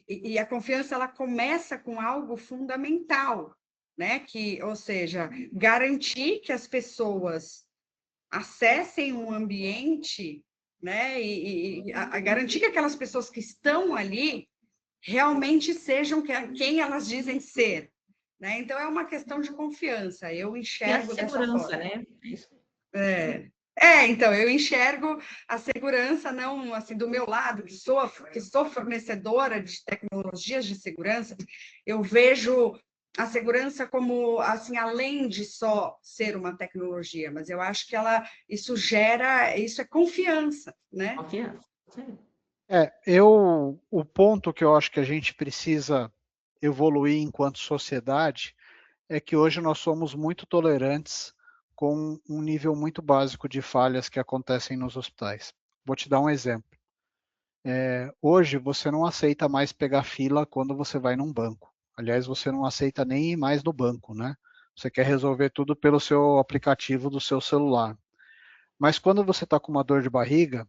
e a confiança ela começa com algo fundamental, né? Ou seja, garantir que as pessoas acessem um ambiente, né? E garantir que aquelas pessoas que estão ali realmente sejam quem elas dizem ser, né? Então é uma questão de confiança. Eu enxergo dessa forma, né? Então, eu enxergo a segurança não assim do meu lado, que sou fornecedora de tecnologias de segurança, eu vejo a segurança como assim, além de só ser uma tecnologia, mas eu acho que isso é confiança, né? Confiança. Sim. O ponto que eu acho que a gente precisa evoluir enquanto sociedade é que hoje nós somos muito tolerantes com um nível muito básico de falhas que acontecem nos hospitais. Vou te dar um exemplo. Hoje você não aceita mais pegar fila quando você vai num banco. Aliás, você não aceita nem ir mais no banco, né? Você quer resolver tudo pelo seu aplicativo do seu celular. Mas quando você está com uma dor de barriga,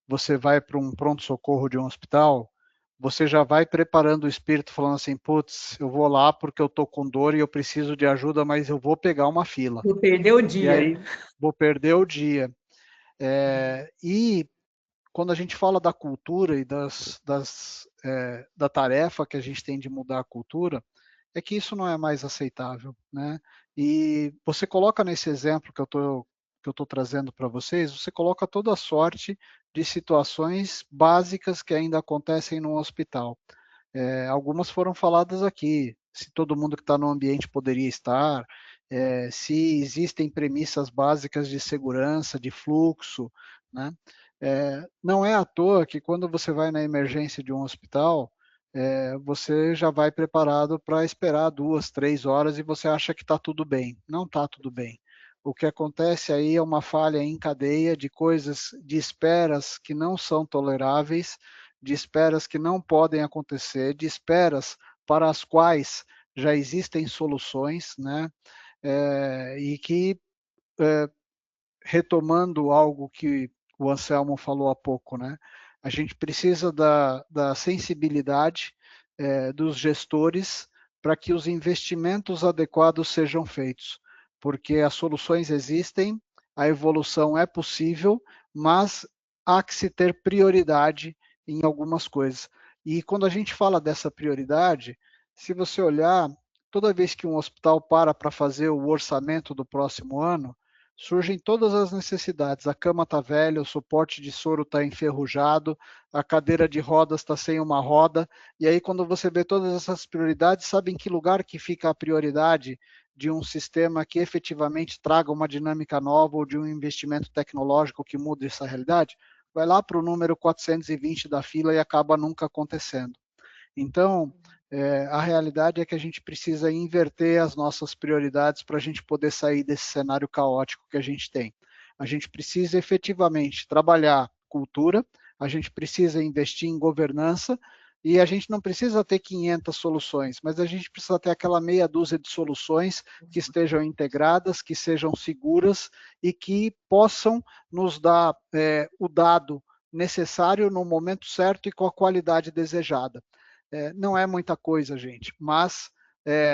você vai para um pronto-socorro de um hospital, você já vai preparando o espírito, falando assim, putz, eu vou lá porque eu estou com dor e eu preciso de ajuda, mas eu vou pegar uma fila. Vou perder o dia. E aí, vou perder o dia. E quando a gente fala da cultura e da tarefa que a gente tem de mudar a cultura, é que isso não é mais aceitável, né? E você coloca nesse exemplo que eu estou trazendo para vocês, você coloca toda a sorte de situações básicas que ainda acontecem no hospital. Algumas foram faladas aqui, se todo mundo que está no ambiente poderia estar, se existem premissas básicas de segurança, de fluxo, né? Não é à toa que quando você vai na emergência de um hospital, você já vai preparado para esperar 2, 3 horas e você acha que está tudo bem. Não está tudo bem. O que acontece aí é uma falha em cadeia de coisas, de esperas que não são toleráveis, de esperas que não podem acontecer, de esperas para as quais já existem soluções, né? E que, retomando algo que o Anselmo falou há pouco, né? A gente precisa da sensibilidade dos gestores para que os investimentos adequados sejam feitos, porque as soluções existem, a evolução é possível, mas há que se ter prioridade em algumas coisas. E quando a gente fala dessa prioridade, se você olhar, toda vez que um hospital para fazer o orçamento do próximo ano, surgem todas as necessidades. A cama está velha, o suporte de soro está enferrujado, a cadeira de rodas está sem uma roda. E aí, quando você vê todas essas prioridades, sabe em que lugar que fica a prioridade de um sistema que efetivamente traga uma dinâmica nova ou de um investimento tecnológico que mude essa realidade? Vai lá para o número 420 da fila e acaba nunca acontecendo. Então, a realidade é que a gente precisa inverter as nossas prioridades para a gente poder sair desse cenário caótico que a gente tem. A gente precisa efetivamente trabalhar cultura, a gente precisa investir em governança E a gente não precisa ter 500 soluções, mas a gente precisa ter aquela meia dúzia de soluções que estejam integradas, que sejam seguras e que possam nos dar o dado necessário no momento certo e com a qualidade desejada. Não é muita coisa, gente, mas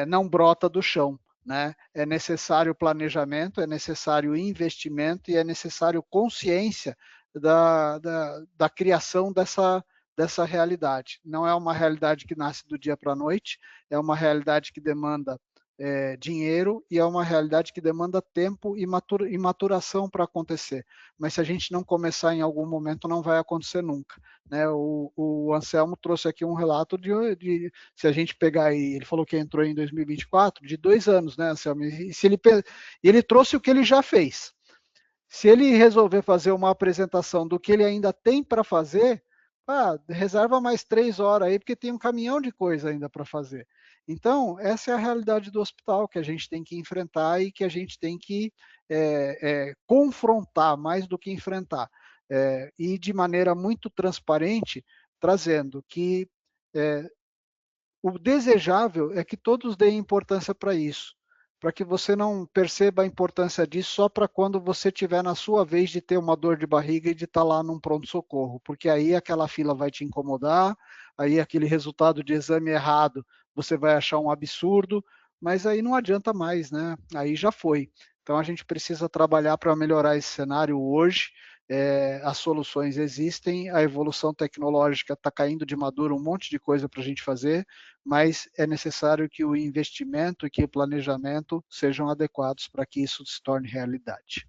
não brota do chão, né? É necessário planejamento, é necessário investimento e é necessário consciência da criação dessa realidade. Não é uma realidade que nasce do dia para a noite, é uma realidade que demanda dinheiro e é uma realidade que demanda tempo e maturação para acontecer. Mas se a gente não começar em algum momento, não vai acontecer nunca. Né? O Anselmo trouxe aqui um relato se a gente pegar aí, ele falou que entrou em 2024, de 2 anos, né, Anselmo? E ele trouxe o que ele já fez. Se ele resolver fazer uma apresentação do que ele ainda tem para fazer, reserva mais 3 horas aí, porque tem um caminhão de coisa ainda para fazer. Então, essa é a realidade do hospital que a gente tem que enfrentar e que a gente tem que confrontar mais do que enfrentar. E de maneira muito transparente, trazendo que o desejável é que todos deem importância para isso, para que você não perceba a importância disso só para quando você tiver na sua vez de ter uma dor de barriga e de estar lá num pronto-socorro, porque aí aquela fila vai te incomodar, aí aquele resultado de exame errado você vai achar um absurdo, mas aí não adianta mais, né? Aí já foi. Então a gente precisa trabalhar para melhorar esse cenário hoje. As soluções existem, a evolução tecnológica está caindo de maduro, um monte de coisa para a gente fazer, mas é necessário que o investimento e que o planejamento sejam adequados para que isso se torne realidade.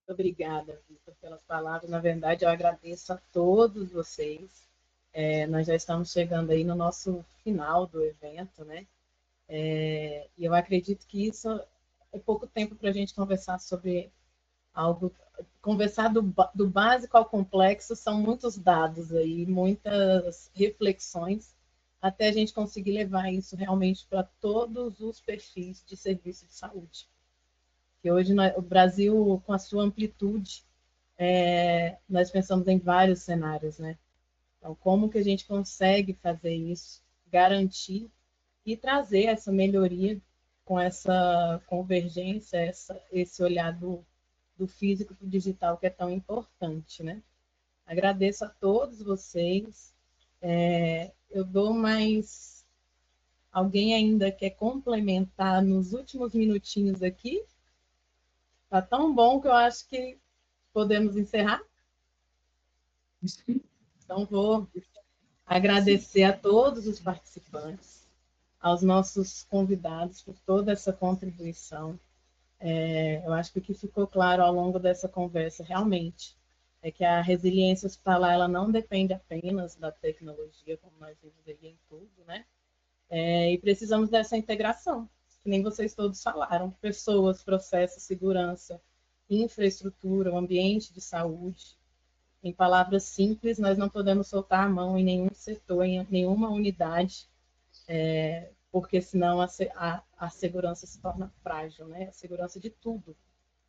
Obrigada, Vitor, pelas palavras. Na verdade, eu agradeço a todos vocês. Nós já estamos chegando aí no nosso final do evento, né? E eu acredito que isso é pouco tempo para a gente conversar sobre algo. Conversar do básico ao complexo são muitos dados aí, muitas reflexões, até a gente conseguir levar isso realmente para todos os perfis de serviço de saúde. Que hoje o Brasil, com a sua amplitude, nós pensamos em vários cenários, né? Então, como que a gente consegue fazer isso, garantir e trazer essa melhoria com essa convergência, esse olhar do físico para o digital que é tão importante, né? Agradeço a todos vocês. Eu dou mais... Alguém ainda quer complementar nos últimos minutinhos aqui? Tá tão bom que eu acho que podemos encerrar. Então, vou agradecer a todos os participantes, aos nossos convidados por toda essa contribuição. Eu acho que o que ficou claro ao longo dessa conversa realmente é que a resiliência hospitalar ela não depende apenas da tecnologia, como nós vimos aí em tudo, né? E precisamos dessa integração, que nem vocês todos falaram, pessoas, processos, segurança, infraestrutura, o ambiente de saúde. Em palavras simples, nós não podemos soltar a mão em nenhum setor, em nenhuma unidade, porque senão a segurança se torna frágil, né? A segurança de tudo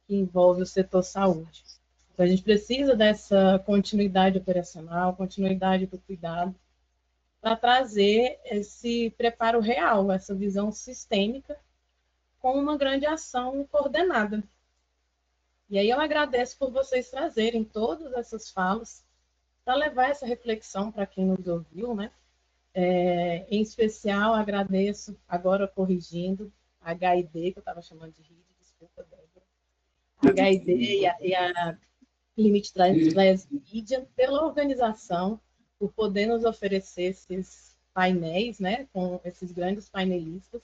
que envolve o setor saúde. Então, a gente precisa dessa continuidade operacional, continuidade do cuidado, para trazer esse preparo real, essa visão sistêmica, com uma grande ação coordenada. E aí eu agradeço por vocês trazerem todas essas falas, para levar essa reflexão para quem nos ouviu, né? Em especial, agradeço, agora corrigindo, a HID, que eu estava chamando de RID, desculpa, Débora. A HID e a Limite Transmedia pela organização, por poder nos oferecer esses painéis, né, com esses grandes painelistas.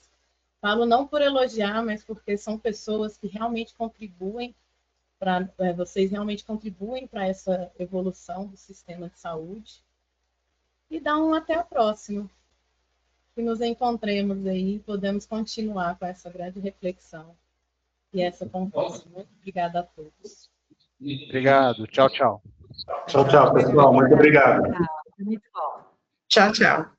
Falo não por elogiar, mas porque são pessoas que realmente contribuem vocês realmente contribuem para essa evolução do sistema de saúde. E dá até a próxima. Que nos encontremos aí e podemos continuar com essa grande reflexão e essa conversa. Muito obrigada a todos. Obrigado. Tchau, tchau. Tchau, tchau, pessoal. Muito obrigado. Muito bom. Tchau, tchau.